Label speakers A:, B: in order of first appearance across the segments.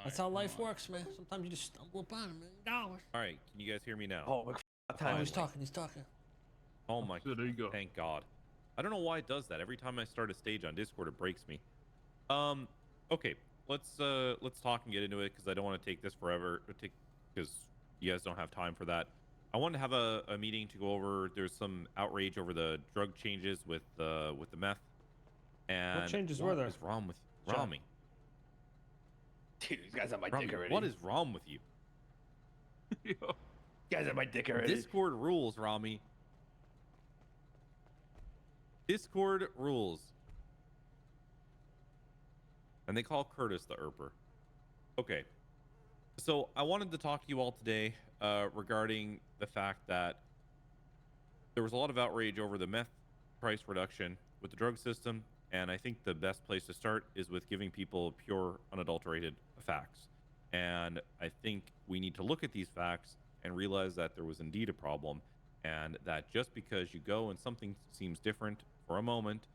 A: That's how life works, man. Sometimes you just stumble upon $1 million.
B: All right, can you guys hear me now?
C: Oh, my time.
A: Oh, he's talking. He's talking.
B: Oh my!
C: So there you go.
B: Thank God. I don't know why it does that. Every time I start a stage on Discord, it breaks me. Okay, let's talk and get into it because I don't want to take this forever. Because you guys don't have time for that. I wanted to have a meeting to go over. There's some outrage over the drug changes with the meth. And
A: What changes were there?
B: What is wrong with Rami?
C: Dude, these guys have my
B: Rami,
C: dick already.
B: what is wrong with you?
C: You guys have my dick already.
B: Discord rules, Rami. Discord rules. And they call Curtis the Erper. Okay. So I wanted to talk to you all today regarding the fact that there was a lot of outrage over the meth price reduction with the drug system. And I think the best place to start is with giving people pure, unadulterated facts. And I think we need to look at these facts and realize that there was indeed a problem, and that just because you go and something seems different for a moment,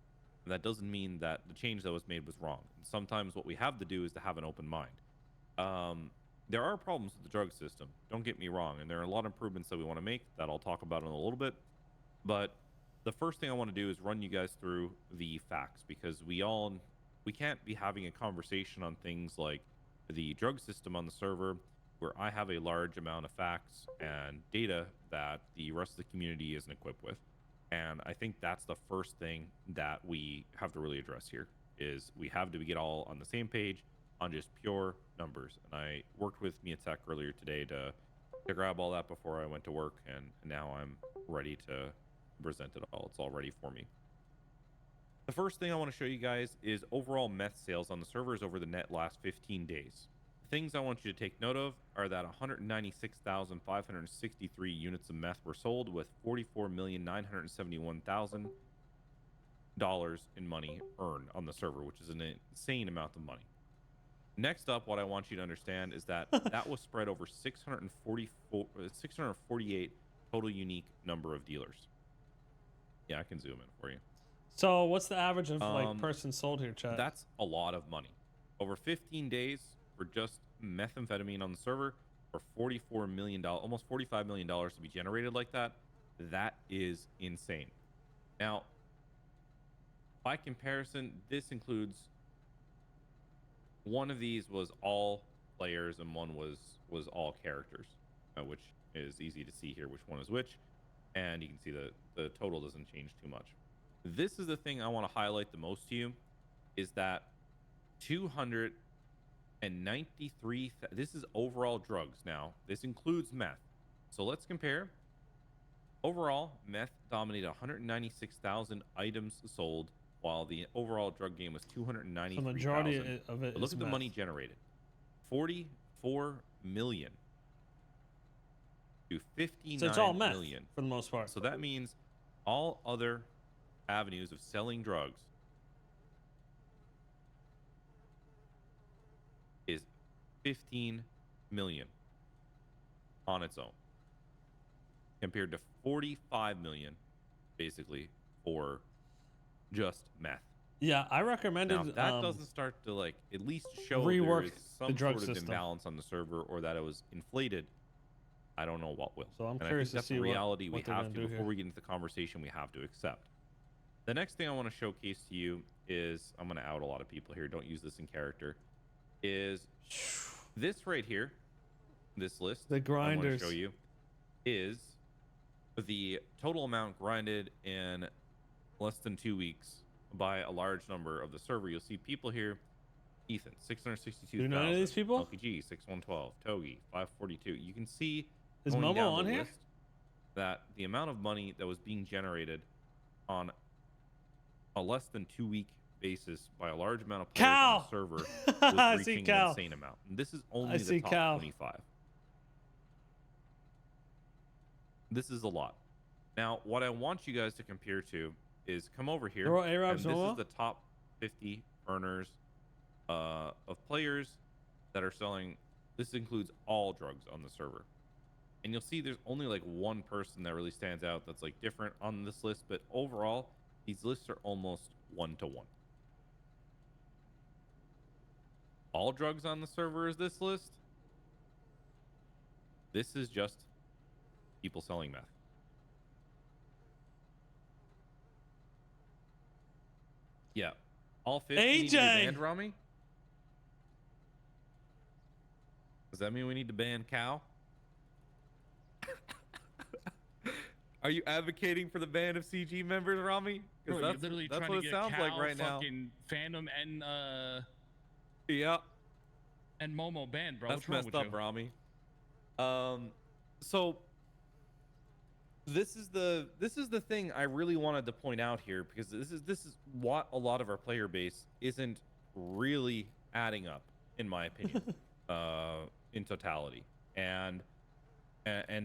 B: that doesn't mean that the change that was made was wrong. And sometimes what we have to do is to have an open mind. There are problems with the drug system, don't get me wrong, and there are a lot of improvements that we want to make that I'll talk about in a little bit. But the first thing I want to do is run you guys through the facts, because we can't be having a conversation on things like the drug system on the server where I have a large amount of facts and data that the rest of the community isn't equipped with. And I think that's the first thing that we have to really address here, is we have to get all on the same page on just pure numbers. And I worked with Mia Tech earlier today to grab all that before I went to work, and now I'm ready to present it all. It's all ready for me. The first thing I want to show you guys is overall meth sales on the servers over the net last 15 days. The things I want you to take note of are that 196,563 units of meth were sold, with $44,971,000 in money earned on the server, which is an insane amount of money. Next up, what I want you to understand is that that was spread over 648 total unique number of dealers. Yeah, I can zoom in for you.
A: So what's the average of like person sold here, chat?
B: That's a lot of money. Over 15 days for just methamphetamine on the server, for $44 million, almost $45 million to be generated like that, that is insane. Now, by comparison, this includes, one of these was all players and one was all characters, which is easy to see here which one is which. And you can see the total doesn't change too much. This is the thing I want to highlight the most to you, is that 293, this is overall drugs. Now, this includes meth. So let's compare. Overall, meth dominated 196,000 items sold, while the overall drug game was 293,000.
A: The majority of it
B: But look
A: is
B: at the
A: meth.
B: money generated. 44 million. To 59
A: So it's all meth
B: million
A: for the most part.
B: So that means all other avenues of selling drugs is 15 million on its own, compared to 45 million basically for just meth.
A: Yeah, I recommended.
B: Now, if that doesn't start to like at least show
A: rework
B: there is
A: the
B: some
A: drug
B: sort of
A: system.
B: imbalance on the server, or that it was inflated, I don't know what will.
A: So I'm
B: And
A: curious
B: I think
A: to
B: that's
A: see
B: a reality
A: what
B: we
A: they're
B: have
A: gonna
B: to,
A: do
B: before
A: here.
B: we get into the conversation, we have to accept. The next thing I want to showcase to you is, I'm going to out a lot of people here, don't use this in character, is this right here, this list
A: The grinders.
B: I want to show you, is the total amount grinded in less than 2 weeks by a large number of the server. You'll see people here. Ethan, 662,000.
A: Do you know any of these people?
B: LPG, 6112. Togi, 542. You can see
A: Is
B: going
A: Momo
B: down
A: on
B: the
A: here?
B: list that the amount of money that was being generated on a less than 2 week basis by a large amount of players on the server
A: I
B: was
A: see
B: reaching an
A: Cal.
B: insane amount. And this is only
A: I
B: the
A: see
B: top
A: Cal.
B: 25. This is a lot. Now, what I want you guys to compare to is come over here.
A: They're all
B: And
A: Arabs,
B: this
A: Momo?
B: is the top 50 earners of players that are selling. This includes all drugs on the server. And you'll see there's only like one person that really stands out that's like different on this list, but overall, these lists are almost 1-to-1. all drugs on the server is this list. This is just people selling meth. Yeah. All 50 need to be
A: AJ!
B: banned, Rami? Does that mean we need to ban cow? Are you advocating for the ban of CG members, Rami?
D: Bro,
B: Because
D: you're literally
B: that's
D: trying
B: what
D: to
B: it
D: get
B: sounds
D: Cal,
B: like right now.
D: fucking Phantom,
B: Yeah.
D: and Momo banned, bro.
B: That's
D: What's wrong
B: messed
D: with
B: up,
D: you?
B: Rami. So this is the thing I really wanted to point out here, because this is what a lot of our player base isn't really adding up, in my opinion, in totality, and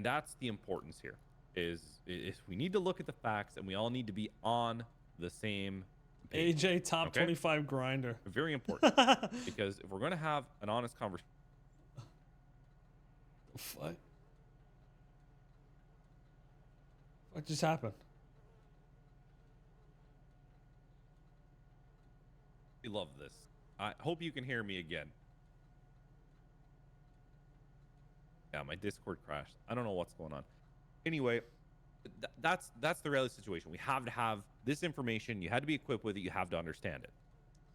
B: that's the importance here. Is we need to look at the facts, and we all need to be on the same page.
A: AJ top
B: Okay?
A: 25 grinder.
B: Very important, because if we're going to have an honest conversation.
A: What? What just happened?
B: We love this. I hope you can hear me again. Yeah, my Discord crashed. I don't know what's going on. Anyway, that's the reality situation. We have to have this information. You had to be equipped with it. You have to understand it.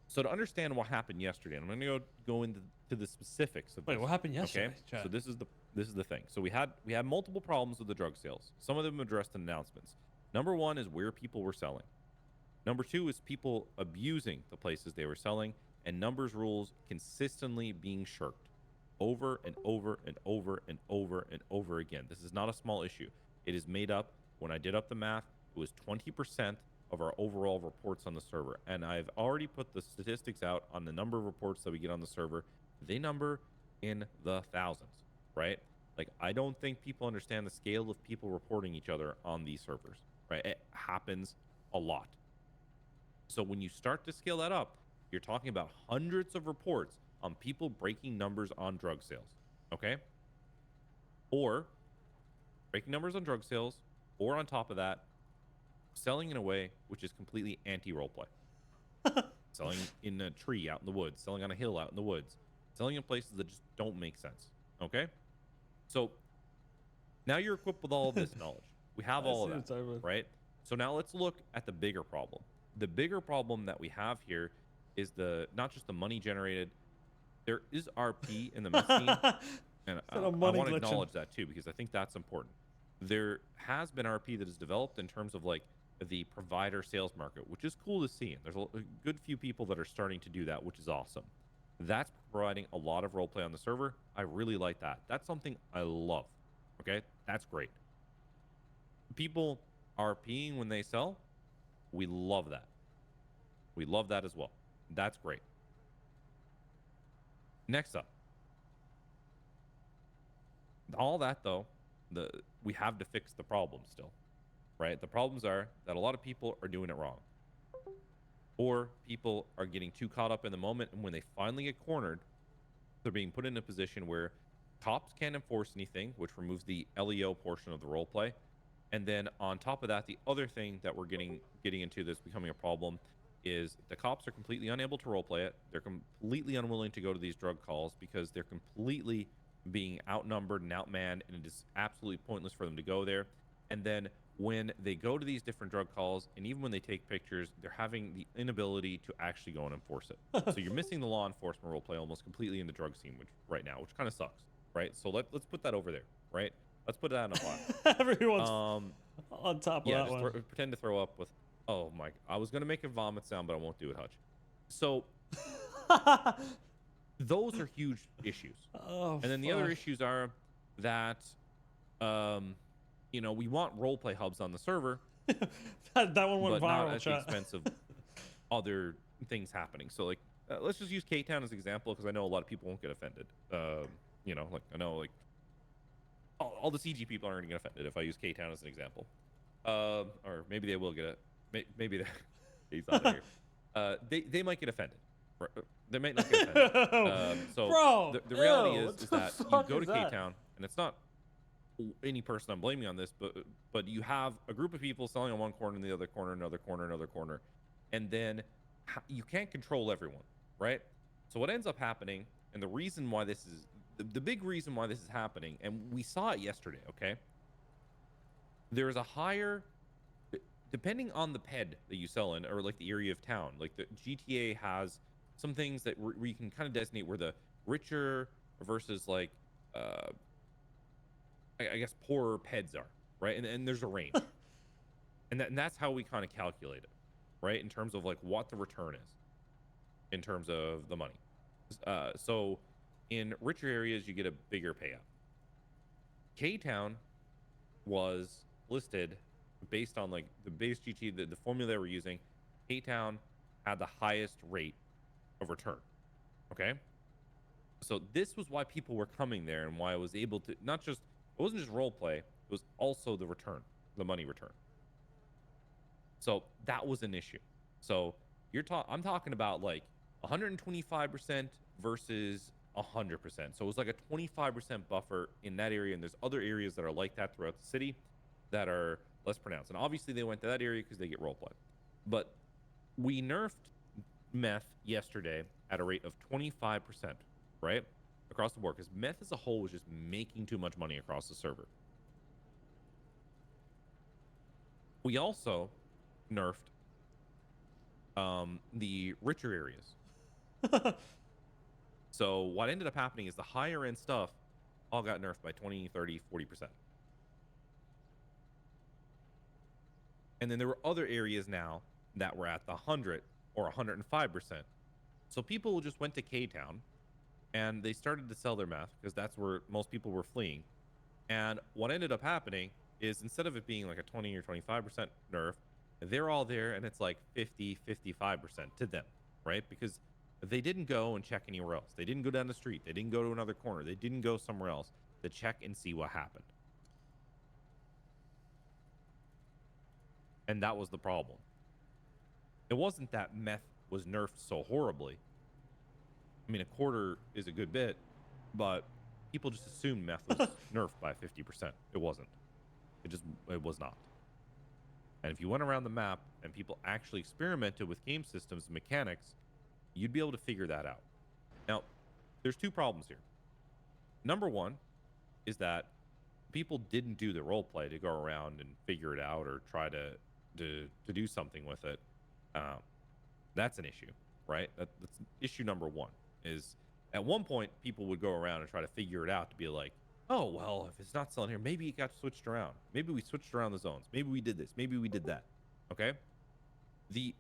B: So to understand what happened yesterday, I'm going to go into the specifics of
A: Wait,
B: this.
A: what happened yesterday?
B: Okay,
A: Chat?
B: so this is the thing. So we had multiple problems with the drug sales. Some of them addressed in announcements. Number one is where people were selling. Number two is people abusing the places they were selling, and numbers rules consistently being shirked over and over and over and over and over again. This is not a small issue. It is made up. When I did up the math, it was 20% of our overall reports on the server. And I've already put the statistics out on the number of reports that we get on the server. They number in the thousands, right? Like, I don't think people understand the scale of people reporting each other on these servers, right? It happens a lot. So when you start to scale that up, you're talking about hundreds of reports on people breaking numbers on drug sales, okay? Or breaking numbers on drug sales, or on top of that, selling in a way which is completely anti-roleplay. Selling in a tree out in the woods, selling on a hill out in the woods, selling in places that just don't make sense, okay? So now you're equipped with all of this knowledge. We have all of that, right? So now let's look at the bigger problem. The bigger problem that we have here is not just the money generated. There is RP in the mess team, and I want to acknowledge that too, because I think that's important. There has been RP that is developed in terms of like the provider sales market, which is cool to see. There's a good few people that are starting to do that, which is awesome. That's providing a lot of roleplay on the server. I really like that. That's something I love. Okay, that's great. People RPing when they sell, we love that. We love that as well. That's great. Next up, all that though, we have to fix the problem still, right? The problems are that a lot of people are doing it wrong, or people are getting too caught up in the moment, and when they finally get cornered, they're being put in a position where cops can't enforce anything, which removes the LEO portion of the role play. And then on top of that, the other thing that we're getting into that's becoming a problem is the cops are completely unable to roleplay it. They're completely unwilling to go to these drug calls because they're completely being outnumbered and outmanned, and it is absolutely pointless for them to go there. And then when they go to these different drug calls, and even when they take pictures, they're having the inability to actually go and enforce it. So you're missing the law enforcement roleplay almost completely in the drug scene, which right now, which kind of sucks, right? So let's put that over there, right? Let's put that in a box.
A: Everyone's on top of that one.
B: Pretend to throw up with. Oh my! I was gonna make a vomit sound, but I won't do it, Hutch. So those are huge issues.
A: Oh,
B: and then the other issues are that, you know, we want roleplay hubs on the server.
A: that one went
B: but
A: viral.
B: Not at the expense of other things happening. So like, let's just use K-Town as an example, because I know a lot of people won't get offended. You know, like I know like all the CG people aren't gonna get offended if I use K-Town as an example. Or maybe they will get it. Maybe he's not here. They might get offended. They might not get offended. So
A: bro,
B: the reality is that you go to K-Town, and it's not any person I'm blaming on this, but you have a group of people selling on one corner and the other corner, another corner, and then you can't control everyone, right? So what ends up happening, and the reason why this is the big reason why this is happening, and we saw it yesterday, okay? There is a higher, depending on the PED that you sell in, or like the area of town. Like the GTA has some things that where you can kind of designate where the richer versus like, I guess poorer PEDs are, right? And there's a range, and that's how we kind of calculate it, right? In terms of like what the return is, in terms of the money. So in richer areas, you get a bigger payout. K-Town was listed based on like the base GT, the formula they were using. K-Town had the highest rate of return. Okay. So this was why people were coming there, and why I was able to it wasn't just role play, it was also the return, the money return. So that was an issue. So I'm talking about like 125% versus 100%. So it was like a 25% buffer in that area, and there's other areas that are like that throughout the city that are less pronounced. And obviously they went to that area because they get roleplay. But we nerfed meth yesterday at a rate of 25%, right? Across the board, because meth as a whole was just making too much money across the server. We also nerfed the richer areas. So what ended up happening is the higher end stuff all got nerfed by 20, 30, 40%. And then there were other areas now that were at the 100 or 105%. So people just went to K-Town and they started to sell their meth because that's where most people were fleeing. And what ended up happening is, instead of it being like a 20 or 25% nerf, they're all there and it's like 50, 55% to them, right? Because they didn't go and check anywhere else. They didn't go down the street. They didn't go to another corner. They didn't go somewhere else to check and see what happened. And that was the problem. It wasn't that meth was nerfed so horribly. I mean, a quarter is a good bit, but people just assumed meth was nerfed by 50%. It wasn't. It was not. And if you went around the map and people actually experimented with game systems and mechanics, you'd be able to figure that out. Now, there's two problems here. Number one is that people didn't do the role play to go around and figure it out or try to do something with it. That's an issue, right? That's issue number one. Is at one point people would go around and try to figure it out to be like, oh, well, if it's not selling here, maybe it got switched around. Maybe we switched around the zones. Maybe we did this. Maybe we did that. Okay. The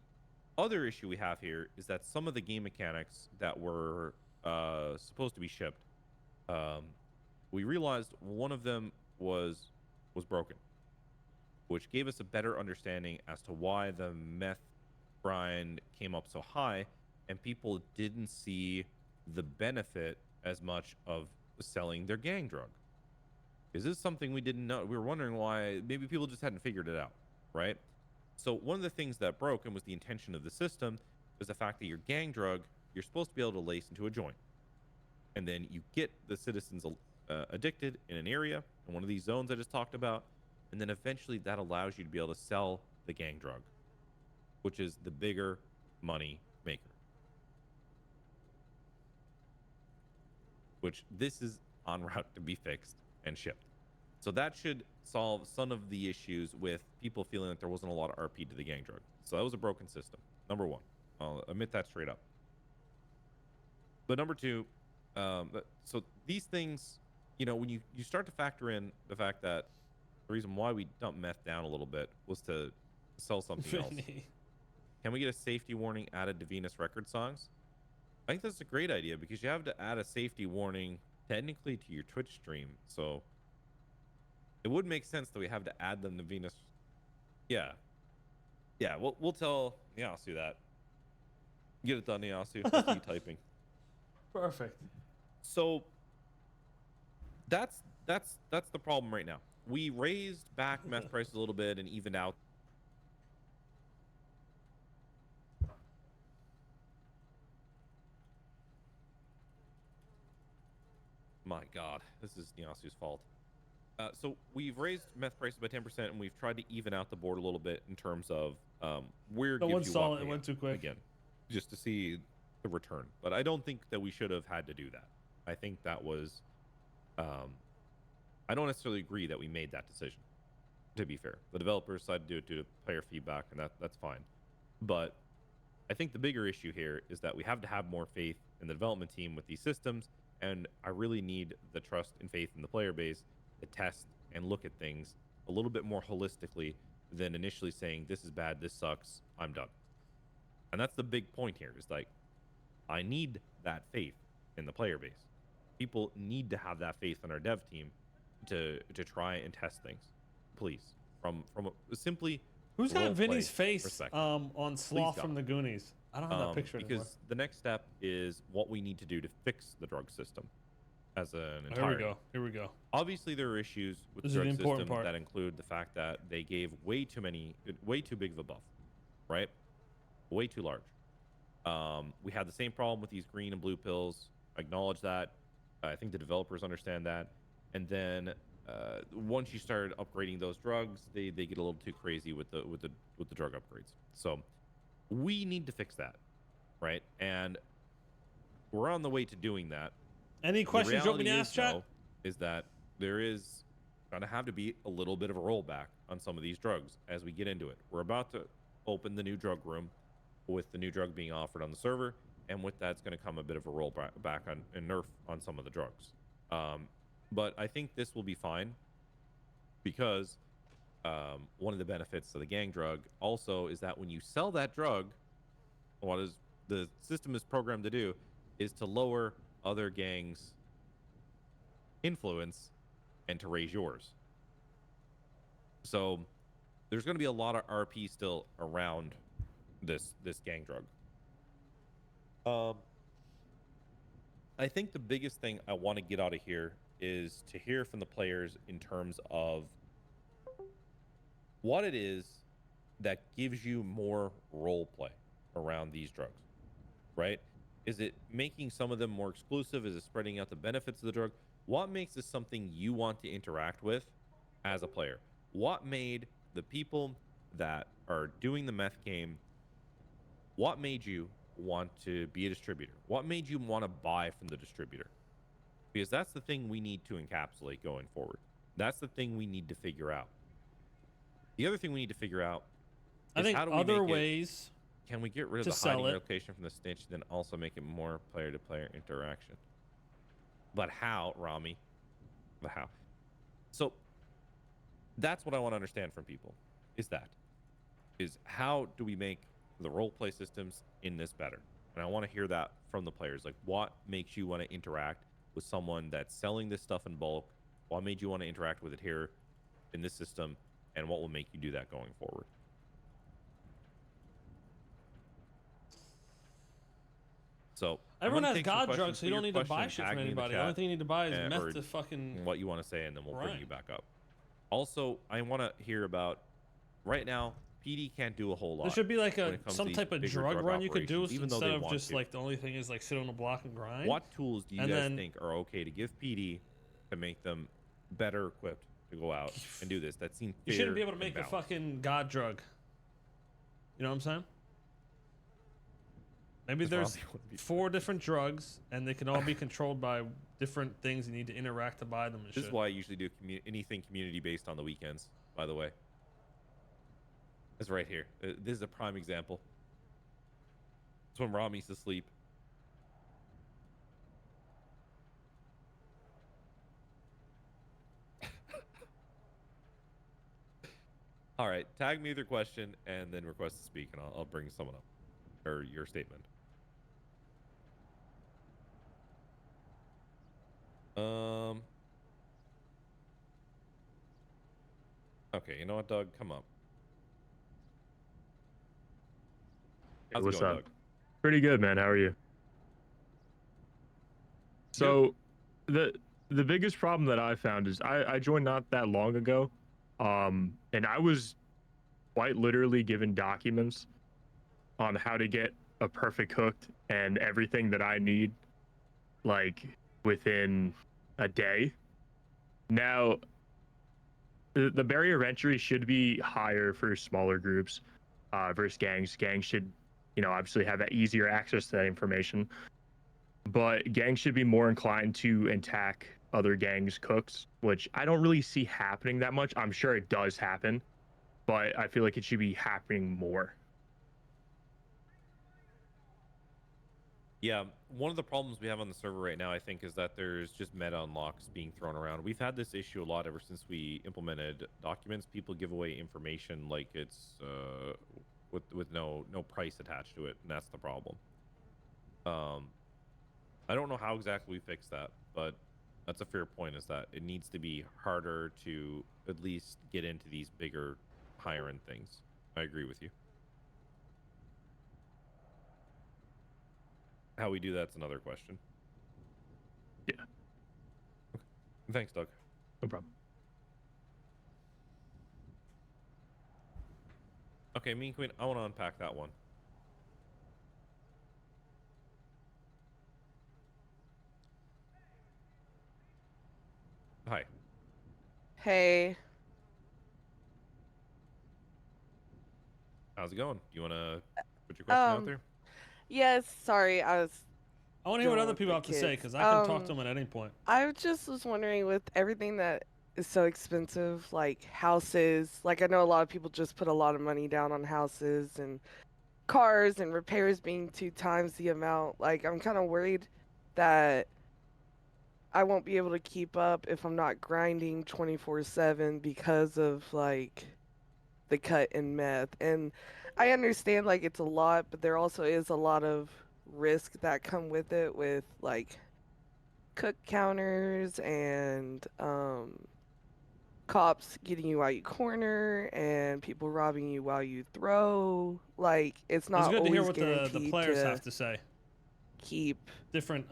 B: other issue we have here is that some of the game mechanics that were supposed to be shipped, we realized one of them was broken, which gave us a better understanding as to why the meth grind came up so high, and people didn't see the benefit as much of selling their gang drug. Is this something we didn't know? We were wondering why. Maybe people just hadn't figured it out, right? So one of the things that broke, and was the intention of the system, was the fact that your gang drug, you're supposed to be able to lace into a joint, and then you get the citizens addicted in an area in one of these zones I just talked about, and then eventually that allows you to be able to sell the gang drug, which is the bigger money maker. Which this is en route to be fixed and shipped. So that should solve some of the issues with people feeling like there wasn't a lot of RP to the gang drug. So that was a broken system, number one. I'll admit that straight up. But number two, so these things, you know, when you start to factor in the fact that the reason why we dumped meth down a little bit was to sell something else. Can we get a safety warning added to Venus record songs? I think that's a great idea, because you have to add a safety warning technically to your Twitch stream. So it would make sense that we have to add them to Venus. Yeah. Yeah, we'll tell Niasu that. Get it done, Niasu. That's you typing.
A: Perfect.
B: So that's the problem right now. We raised back meth prices a little bit and evened out. My God, this is Niasu's fault. So we've raised meth prices by 10%, and we've tried to even out the board a little bit in terms of where
A: No
B: gives
A: one
B: you
A: saw
B: what
A: it. It went too quick.
B: again, just to see the return. But I don't think that we should have had to do that. I think that was, I don't necessarily agree that we made that decision. To be fair, the developers decided to do it due to player feedback, and that's fine. But I think the bigger issue here is that we have to have more faith in the development team with these systems, and I really need the trust and faith in the player base to test and look at things a little bit more holistically than initially saying, this is bad, this sucks, I'm done. And that's the big point here, is like, I need that faith in the player base. People need to have that faith in our dev team to try and test things. Please, from a simply
A: Who's got Vinny's face
B: perspective.
A: on Sloth from the Goonies? I don't have that picture
B: because
A: anymore.
B: the next step is what we need to do to fix the drug system as an
A: Here
B: entirety.
A: we go.
B: Obviously, there are issues with the drug system that include the fact that they gave way too big of a buff, right? Way too large. We had the same problem with these green and blue pills. I acknowledge that. I think the developers understand that. And then once you start upgrading those drugs, they get a little too crazy with the drug upgrades. So we need to fix that, right? And we're on the way to doing that.
A: Any questions you want me to ask, chat?
B: Is that there is going to have to be a little bit of a rollback on some of these drugs as we get into it. We're about to open the new drug room with the new drug being offered on the server, and with that's going to come a bit of a rollback on and nerf on some of the drugs. But I think this will be fine because one of the benefits of the gang drug also is that when you sell that drug, what is the system is programmed to do is to lower other gangs' influence and to raise yours. So there's going to be a lot of RP still around this gang drug. I think the biggest thing I want to get out of here is to hear from the players in terms of what it is that gives you more role play around these drugs, right? Is it making some of them more exclusive? Is it spreading out the benefits of the drug? What makes this something you want to interact with as a player? What made the people that are doing the meth game, what made you want to be a distributor? What made you want to buy from the distributor? Because that's the thing we need to encapsulate going forward. That's the thing we need to figure out. The other thing we need to figure out is,
A: I think
B: how do we
A: other
B: make
A: ways
B: can we get rid of
A: to
B: the
A: sell
B: hiding
A: it.
B: location from the snitch, then also make it more player-to-player interaction? But how, Rami? But how? So that's what I want to understand from people. Is how do we make the role play systems in this better? And I want to hear that from the players. Like, what makes you want to interact with someone that's selling this stuff in bulk? What made you want to interact with it here in this system? And what will make you do that going forward? So
A: everyone has God drugs, so you don't need to buy shit from anybody. The only thing you need to buy is meth to fucking...
B: what you want to say, and then we'll bring you back up. Also, I want to hear about, right now, PD can't do a whole lot.
A: There should be like some type of drug run you could do instead of just like the only thing is like sit on the block and grind.
B: What tools do you guys think are okay to give PD to make them better equipped to go out and do this? That seems fair.
A: You shouldn't be able to make a fucking God drug. You know what I'm saying? Maybe there's 4 different drugs, and they can all be controlled by different things. You need to interact to buy them and shit.
B: This is why I usually do anything community-based on the weekends, by the way. It's right here. This is a prime example. It's when Rami's asleep. All right, tag me with your question and then request to speak, and I'll bring someone up, or your statement. Okay, you know what, Doug? Come up.
E: Hey, what's up? Doug? Pretty good, man. How are you? So, the biggest problem that I found is I joined not that long ago, and I was quite literally given documents on how to get a perfect hooked and everything that I need, like within a day. Now, the barrier of entry should be higher for smaller groups versus gangs. Gangs should obviously have that easier access to that information. But gangs should be more inclined to attack other gangs' cooks, which I don't really see happening that much. I'm sure it does happen, but I feel like it should be happening more.
B: Yeah, one of the problems we have on the server right now, I think, is that there's just meta unlocks being thrown around. We've had this issue a lot ever since we implemented documents. People give away information like it's with no price attached to it, and that's the problem. I don't know how exactly we fix that, but that's a fair point, is that it needs to be harder to at least get into these bigger, higher end things. I agree with you. How we do that's another question.
E: Yeah.
B: Okay. Thanks, Doug.
E: No problem.
B: Okay, Mean Queen, I want to unpack that one. Hi.
F: Hey.
B: How's it going? Do you want to put your question out there?
F: Yes, sorry, I was
A: I want to hear what
F: dealing
A: other
F: with
A: people
F: the
A: have to say
F: kids.
A: because I can talk to them at any point.
F: I just was wondering, with everything that is so expensive, like houses, like I know a lot of people just put a lot of money down on houses and cars and repairs being 2 times the amount. Like I'm kind of worried that I won't be able to keep up if I'm not grinding 24/7 because of like the cut in meth. And I understand like it's a lot, but there also is a lot of risk that come with it, with like cook counters and cops getting you while you corner and people robbing you while you throw. Like it's
A: It's
F: not
A: good to hear
F: always
A: what the
F: guaranteed
A: players
F: to
A: have to say.
F: keep
A: Different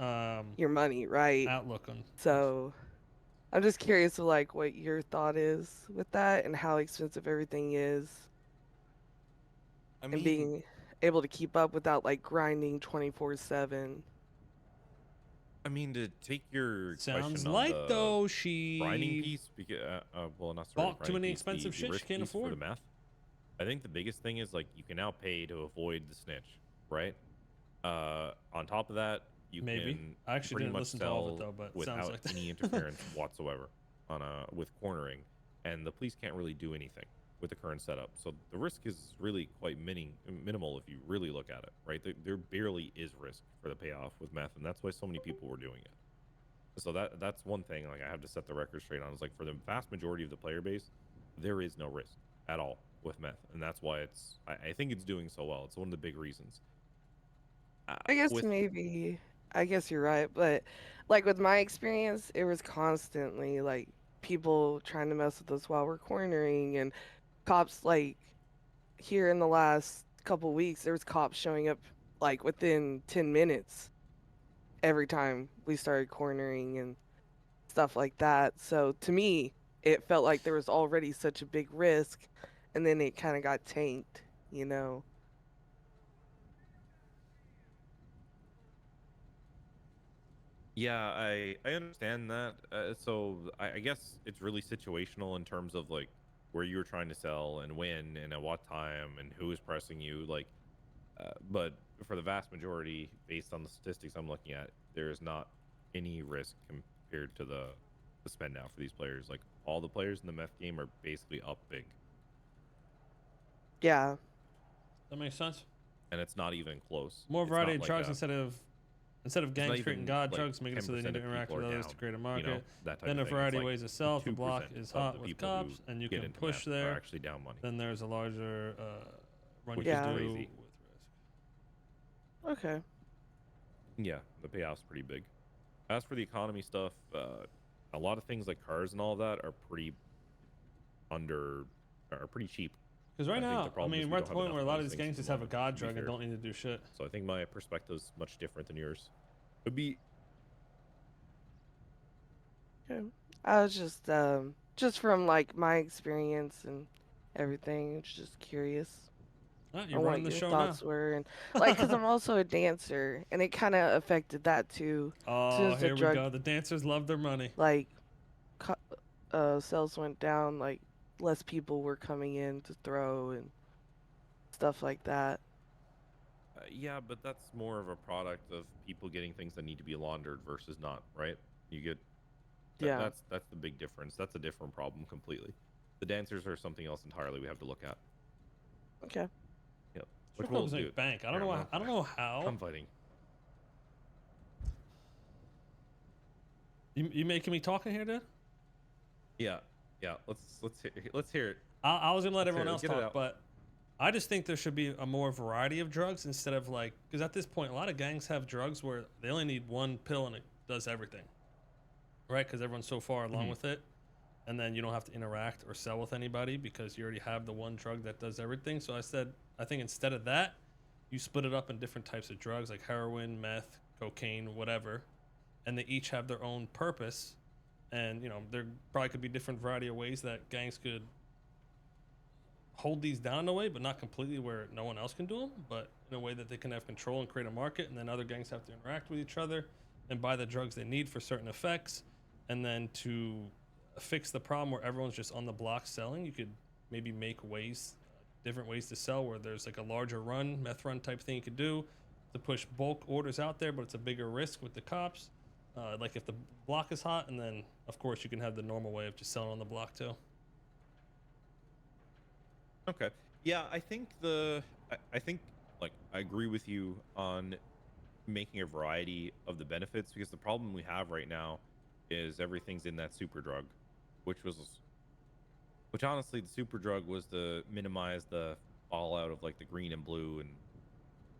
F: your money, right?
A: outlook on.
F: So I'm just curious of like what your thought is with that and how expensive everything is,
B: I
F: and being able to keep up without like grinding 24/7.
B: I mean, to take your
A: Sounds
B: question on
A: like
B: the
A: though
B: grinding
A: she
B: piece, because well, not sorry,
A: bought too many expensive shit she
B: risk
A: can't
B: piece for
A: afford.
B: the meth. I think the biggest thing is like you can now pay to avoid the snitch, right? On top of that, you
A: Maybe.
B: can
A: I actually
B: pretty
A: didn't
B: much
A: listen to all of it
B: sell
A: though, but it
B: without
A: sounds like that.
B: any interference whatsoever on with cornering, and the police can't really do anything with the current setup. So the risk is really quite minimal if you really look at it, right? There barely is risk for the payoff with meth, and that's why so many people were doing it. So that's one thing like I have to set the record straight on, is like for the vast majority of the player base, there is no risk at all with meth, and that's why I think it's doing so well. It's one of the big reasons.
F: I guess
B: With
F: maybe, I guess you're right, but like with my experience, it was constantly like people trying to mess with us while we're cornering, and cops like here in the last couple weeks, there was cops showing up like within 10 minutes every time we started cornering and stuff like that. So to me, it felt like there was already such a big risk, and then it kind of got tanked, you know?
B: Yeah, I understand that. So I guess it's really situational in terms of like where you were trying to sell and when and at what time and who is pressing you. Like, but for the vast majority, based on the statistics I'm looking at, there is not any risk compared to the spend now for these players. Like all the players in the meth game are basically up big,
F: Yeah.
A: That makes sense.
B: and it's not even close.
A: More
B: It's
A: variety
B: not
A: of
B: like
A: drugs
B: a,
A: instead of
B: it's not
A: gangs creating
B: even
A: god
B: like
A: drugs, making it so they
B: 10%
A: need to
B: of
A: interact
B: people
A: with
B: are
A: others to
B: down,
A: create a
B: you
A: market.
B: know, that type
A: Then a
B: of thing. It's
A: variety of
B: like
A: ways to sell. If the
B: 2%
A: block is
B: of
A: hot
B: the
A: with
B: people who
A: cops and you
B: get
A: can
B: into
A: push
B: meth are
A: there,
B: actually down money.
A: then there's a larger run
B: Which
A: you
B: is
A: can do
B: crazy.
A: with risk.
F: Okay.
B: Yeah, the payoff's pretty big. As for the economy stuff, a lot of things like cars and all that are pretty pretty cheap.
A: Because right
B: I think the
A: now, I
B: problem is
A: mean,
B: we
A: we're at
B: don't
A: the
B: have
A: point
B: enough
A: where a
B: of
A: lot of
B: these
A: these
B: things
A: gangs
B: at the
A: just have a
B: moment,
A: god
B: to be
A: drug and
B: fair.
A: don't need to do shit.
B: So I think my perspective is much different than yours. Would be
F: Okay. I was just from like my experience and everything, just curious
A: Ah,
F: on
A: you're
F: what
A: running the
F: your
A: show
F: thoughts
A: now.
F: were, and like, cause I'm also a dancer, and it kind of affected that too. As soon
A: Oh,
F: as the
A: here we
F: drug
A: go. The dancers love their money.
F: like co- sales went down, like less people were coming in to throw and stuff like that.
B: Yeah, but that's more of a product of people getting things that need to be laundered versus not, right? You get
F: Yeah.
B: that's the big difference. That's a different problem completely. The dancers are something else entirely we have to look at.
F: Okay.
B: Yep.
A: Strip
B: Which we'll
A: clubs
B: do.
A: make bank. I don't know. I don't know how.
B: I'm fighting.
A: You making me talking here, dude?
B: Yeah. Yeah. Let's hear it.
A: I was gonna let everyone else
B: Get it
A: talk,
B: out.
A: but I just think there should be a more variety of drugs instead of like, because at this point, a lot of gangs have drugs where they only need one pill and it does everything, right? Because everyone's so far along with it, and then you don't have to interact or sell with anybody because you already have the one drug that does everything. So I think instead of that, you split it up in different types of drugs like heroin, meth, cocaine, whatever, and they each have their own purpose. And there probably could be different variety of ways that gangs could hold these down in a way, but not completely where no one else can do them, but in a way that they can have control and create a market, and then other gangs have to interact with each other and buy the drugs they need for certain effects. And then to fix the problem where everyone's just on the block selling, you could maybe make different ways to sell, where there's like a larger run, meth run type thing you could do to push bulk orders out there, but it's a bigger risk with the cops. Like if the block is hot, and then of course you can have the normal way of just selling on the block too.
B: Okay. Yeah, I think I think like I agree with you on making a variety of the benefits, because the problem we have right now is everything's in that super drug, which honestly the super drug was to minimize the fallout of like the green and blue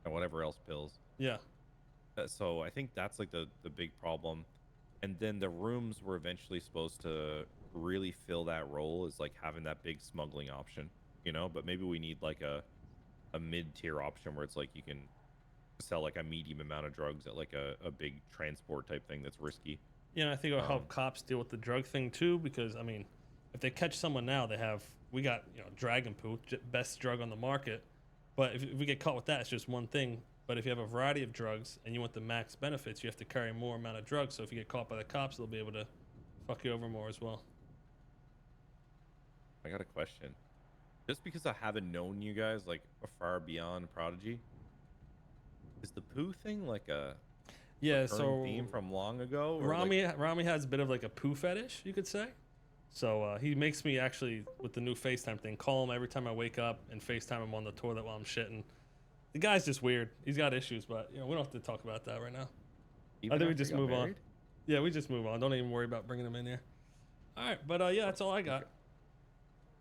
B: and whatever else pills.
A: Yeah.
B: So I think that's like the big problem. And then the rooms were eventually supposed to really fill that role, as like having that big smuggling option, but maybe we need like a mid-tier option where it's like you can sell like a medium amount of drugs at like a big transport type thing that's risky.
A: Yeah, and I think it'll help cops deal with the drug thing too, because I mean, if they catch someone now, we got dragon poo, best drug on the market, but if we get caught with that, it's just one thing. But if you have a variety of drugs and you want the max benefits, you have to carry more amount of drugs. So if you get caught by the cops, they'll be able to fuck you over more as well.
B: I got a question. Just because I haven't known you guys like far beyond Prodigy, is the poo thing like a recurring theme from long ago?
A: Rami has a bit of like a poo fetish, you could say. So he makes me actually, with the new FaceTime thing, call him every time I wake up and FaceTime him on the toilet while I'm shitting. The guy's just weird. He's got issues, but we don't have to talk about that right now. I think we just move on. Yeah, we just move on. Don't even worry about bringing him in here. All right, but yeah, that's all I got.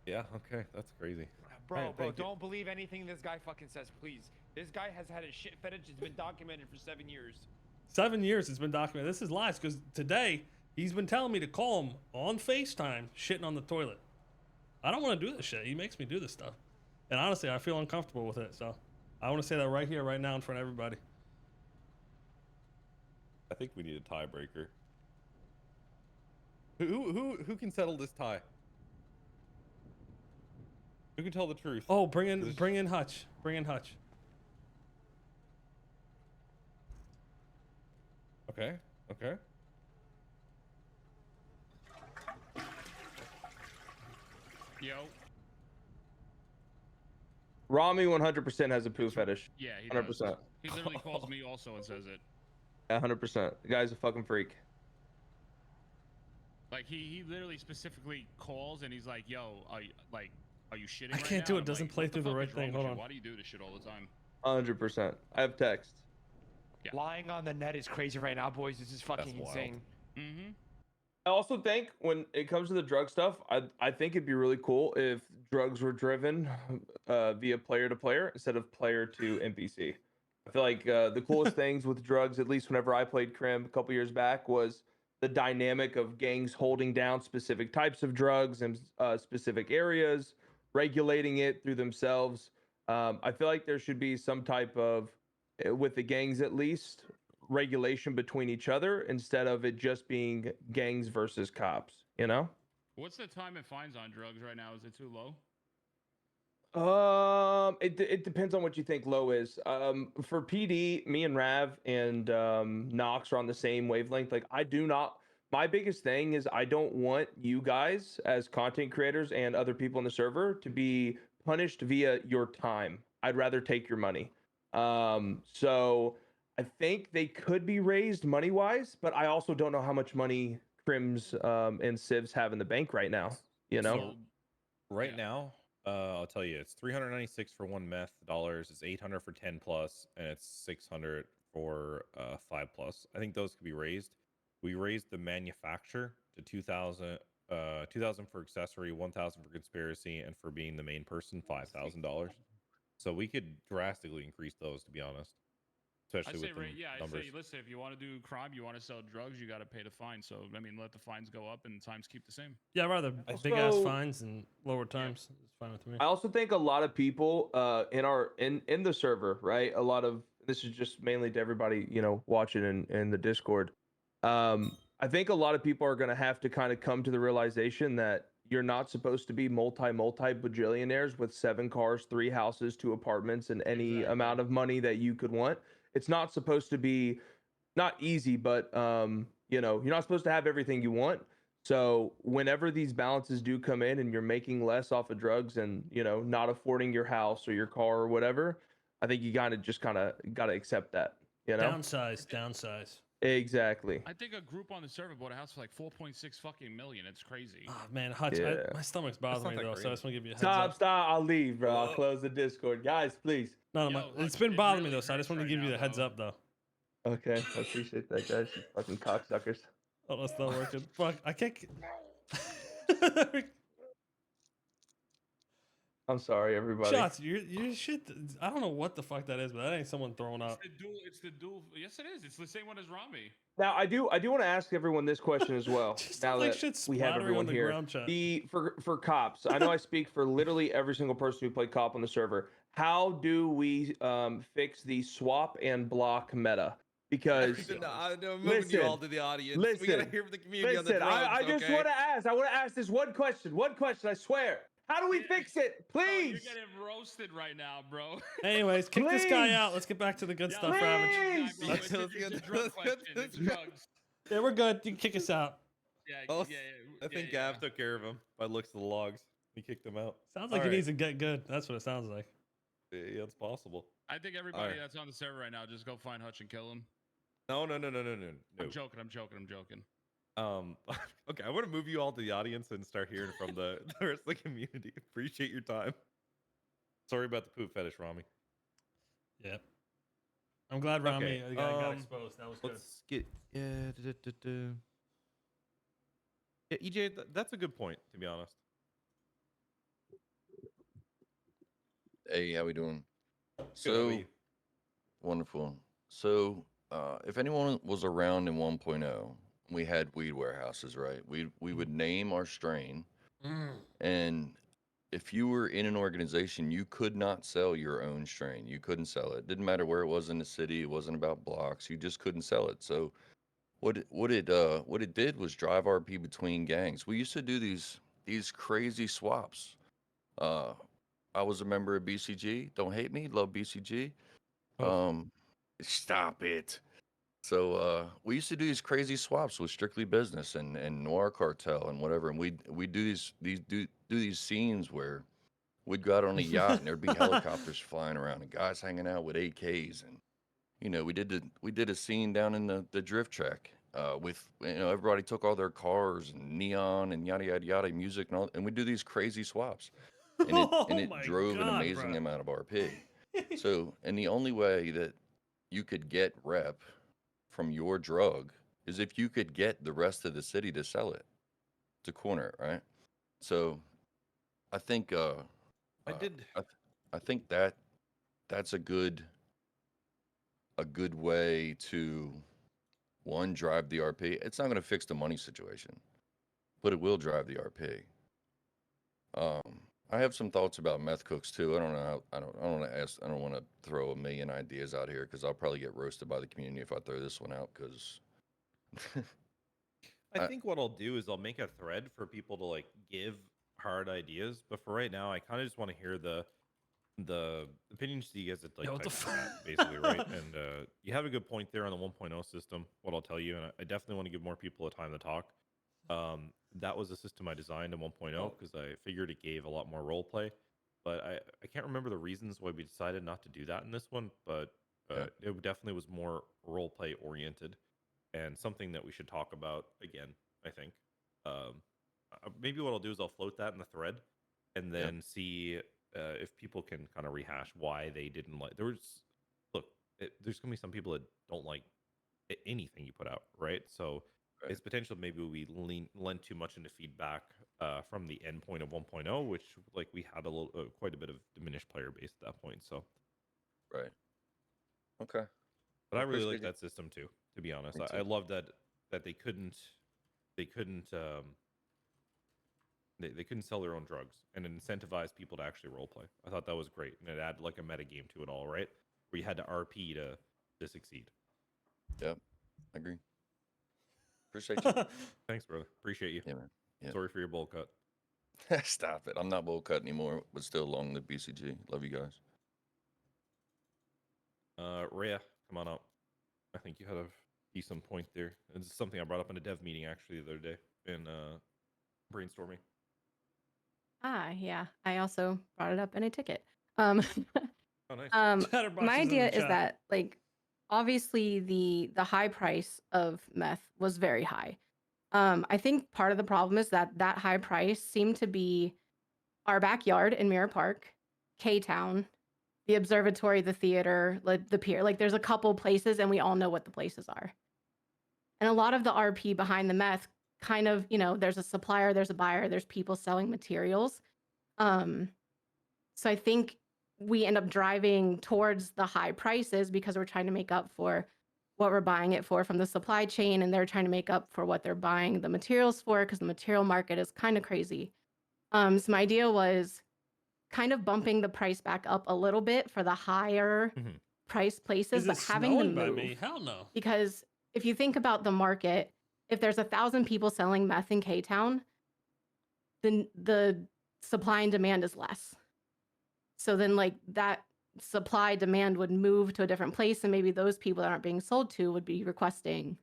B: Yeah, okay, that's crazy.
C: Bro, don't believe anything this guy fucking says, please. This guy has had a shit fetish. It's been documented for 7 years.
A: 7 years it's been documented. This is lies, because today he's been telling me to call him on FaceTime shitting on the toilet. I don't want to do this shit. He makes me do this stuff. And honestly, I feel uncomfortable with it, so I want to say that right here, right now, in front of everybody.
B: I think we need a tiebreaker. Who can settle this tie? Who can tell the truth?
A: Oh, bring in Hutch. Bring in Hutch.
B: Okay.
D: Yo.
G: Rami 100% has a poo fetish.
D: Yeah, he
G: 100%.
D: does. He literally calls me also and says it.
G: Yeah, 100%. The guy's a fucking freak.
D: Like he literally specifically calls and he's like, "Yo, are you shitting?"
A: I
D: right
A: can't
D: now?
A: do it.
D: I'm
A: Doesn't
D: like,
A: play
D: "What
A: through the
D: fuck
A: right
D: is wrong
A: thing.
D: with
A: Hold
D: you?
A: on.
D: Why do you do this shit all the time?"
G: 100%. I have text.
D: Yeah.
C: Lying on the net is crazy right now, boys. This is fucking
B: That's wild.
C: insane.
D: Mm-hmm.
G: I also think when it comes to the drug stuff, I think it'd be really cool if drugs were driven via player to player instead of player to NPC. I feel like the coolest things with drugs, at least whenever I played Crim a couple years back, was the dynamic of gangs holding down specific types of drugs in specific areas, regulating it through themselves. I feel like there should be some type of, with the gangs at least, regulation between each other instead of it just being gangs versus cops,
D: What's the time it fines on drugs right now? Is it too low?
G: It depends on what you think low is. For PD, me and Rav and Nox are on the same wavelength. Like, my biggest thing is I don't want you guys as content creators and other people in the server to be punished via your time. I'd rather take your money. So I think they could be raised money wise, but I also don't know how much money Crims and Civs have in the bank right now. You know,
D: So,
B: Right
D: Yeah.
B: now, I'll tell you, it's 396 for one meth dollars. It's 800 for 10 plus, and it's 600 for 5 plus. I think those could be raised. We raised the manufacturer to 2,000, 2,000 for accessory, 1,000 for conspiracy, and for being the main person, $5,000. So we could drastically increase those, to be honest,
D: I
B: especially
D: say,
B: with the
D: I
B: numbers.
D: say, listen, if you want to do crime, you want to sell drugs, you got to pay the fine. So, I mean, let the fines go up and times keep the same.
A: Yeah, I'd rather big ass fines and lower times. It's fine with me.
G: I also think a lot of people in the server, right? A lot of this is just mainly to everybody, watching in the Discord. I think a lot of people are going to have to kind of come to the realization that you're not supposed to be multi bajillionaires with 7 cars, 3 houses, 2 apartments, and any amount of money that you could want. It's not supposed to be not easy, but you're not supposed to have everything you want. So whenever these balances do come in and you're making less off of drugs and not affording your house or your car or whatever, I think you kind of got to accept that.
A: Downsize.
G: Exactly.
D: I think a group on the server bought a house for like 4.6 fucking million. It's crazy.
A: Oh man, Hutch,
G: Yeah.
A: my stomach's bothering me
B: not
A: though,
B: that
A: so I
B: great.
A: just want to give you a heads up.
G: Stop. I'll leave, bro. I'll close the Discord, guys. Please.
A: No,
D: Yo,
A: it's
D: Hutch,
A: been
D: it
A: bothering me
D: really
A: though, so I just
D: hurts
A: want to
D: right
A: give you
D: now,
A: the heads
D: though.
A: up though.
G: Okay, I appreciate that, guys. You fucking cocksuckers.
A: Oh, that's not working. Fuck, I can't.
G: I'm sorry, everybody.
A: Shots, your shit. I don't know what the fuck that is, but that ain't someone throwing up.
D: It's the dual. Yes, it is. It's the same one as Rami.
G: Now I do want to ask everyone this question as well.
A: Just
G: now
A: like
G: that
A: shit
G: we have
A: splattering
G: everyone
A: on the
G: here,
A: ground, chat.
G: for cops, I know I speak for literally every single person who played cop on the server. How do we fix the swap and block meta? Because
H: I'm moving you all to the audience. We gotta
G: listen,
H: hear from the community on the
G: listen,
H: drugs.
G: I just
H: okay?
G: want to ask. I want to ask this one question. One question. I swear. How do we
D: Yeah.
G: fix it,
D: Oh, you're
G: please?
D: getting roasted right now, bro.
A: Anyways, kick this guy
G: Please.
A: out. Let's get back to the good
D: Yeah,
A: stuff,
G: please.
A: Ravage.
D: Bro,
H: Let's
D: it's
H: get-
D: a drug
H: let's
D: question.
H: get
D: It's
H: this-
D: drugs.
A: Yeah, we're good. You can kick us out.
D: Yeah,
H: Oh,
B: I think Gav took care of him by the looks of the logs. He kicked him out.
A: Sounds like
B: All
A: he
B: right.
A: needs to get good. That's what it sounds like.
B: Yeah, it's possible.
D: I think everybody
B: Alright.
D: that's on the server right now, just go find Hutch and kill him.
B: No.
D: I'm joking.
B: Okay, I want to move you all to the audience and start hearing from the rest of the community. Appreciate your time. Sorry about the poop fetish, Rami.
A: Yeah. I'm glad Rami
B: Okay,
A: got exposed. That was good.
B: Let's get yeah, EJ. That's a good point, to be honest.
I: Hey, how we doing?
B: Good, how
I: So
B: are you?
I: wonderful. So, if anyone was around in 1.0, we had weed warehouses, right? We would name our strain, and if you were in an organization, you could not sell your own strain. You couldn't sell it. Didn't matter where it was in the city. It wasn't about blocks. You just couldn't sell it. So, what it did was drive RP between gangs. We used to do these crazy swaps. I was a member of BCG. Don't hate me. Love BCG. Stop it. So we used to do these crazy swaps with Strictly Business and Noir Cartel and whatever, and we do these scenes where we'd go out on a yacht and there'd be helicopters flying around and guys hanging out with AKs, and we did a scene down in the drift track with everybody took all their cars and neon and yada yada yada music and all, and we do these crazy swaps, and it
A: my
I: drove an
A: God,
I: amazing
A: bro.
I: amount of RP. So, and the only way that you could get rep from your drug is if you could get the rest of the city to sell it, to corner it, right? So, I think
B: I did.
I: I think that's a good way to drive the RP. It's not going to fix the money situation, but it will drive the RP. I have some thoughts about meth cooks too. I don't know. I don't want to throw a million ideas out here because I'll probably get roasted by the community if I throw this one out. Because
B: I think what I'll do is I'll make a thread for people to like give hard ideas. But for right now, I kind of just want to hear the opinions that you guys have like
A: Yeah, what the
B: typed in chat, basically, right? And you have a good point there on the 1.0 system. What I'll tell you, and I definitely want to give more people a time to talk. That was a system I designed in 1.0 because I figured it gave a lot more role play. but I can't remember the reasons why we decided not to do that in this one. But it definitely was more role play oriented, and something that we should talk about again. I think maybe what I'll do is I'll float that in the thread, and then see if people can kind of rehash why they didn't like. There's gonna be some people that don't like anything you put out, right? So it's potential maybe we lent too much into feedback from the endpoint of 1.0, which like we had quite a bit of diminished player base at that point. So
I: Right. Okay.
B: but I really
I: Chris,
B: like that system too. To be honest, I love that they couldn't they couldn't sell their own drugs and incentivize people to actually roleplay. I thought that was great, and it added like a meta game to it all, right? Where you had to RP to succeed.
I: Yep, I agree. Appreciate you.
B: Thanks, brother. Appreciate you.
I: Yeah, man. Yeah.
B: Sorry for your bowl cut.
I: Stop it. I'm not bowl cut anymore, but still long live BCG. Love you guys.
B: Rhea, come on up. I think you had a decent point there. It's something I brought up in a dev meeting actually the other day in brainstorming.
J: Yeah. I also brought it up in a ticket.
B: Oh, nice.
J: My idea is that, like, obviously the high price of meth was very high. I think part of the problem is that high price seemed to be our backyard in Mirror Park, K-Town, the observatory, the theater, like the pier. Like, there's a couple places, and we all know what the places are. And a lot of the RP behind the meth kind of, there's a supplier, there's a buyer, there's people selling materials. So I think we end up driving towards the high prices because we're trying to make up for what we're buying it for from the supply chain, and they're trying to make up for what they're buying the materials for, because the material market is kind of crazy. So my idea was kind of bumping the price back up a little bit for the higher price places, but having them move.
A: By me? Hell no.
J: Because if you think about the market, if there's 1,000 people selling meth in K-Town, then the supply and demand is less. So then, like, that supply demand would move to a different place, and maybe those people that aren't being sold to would be requesting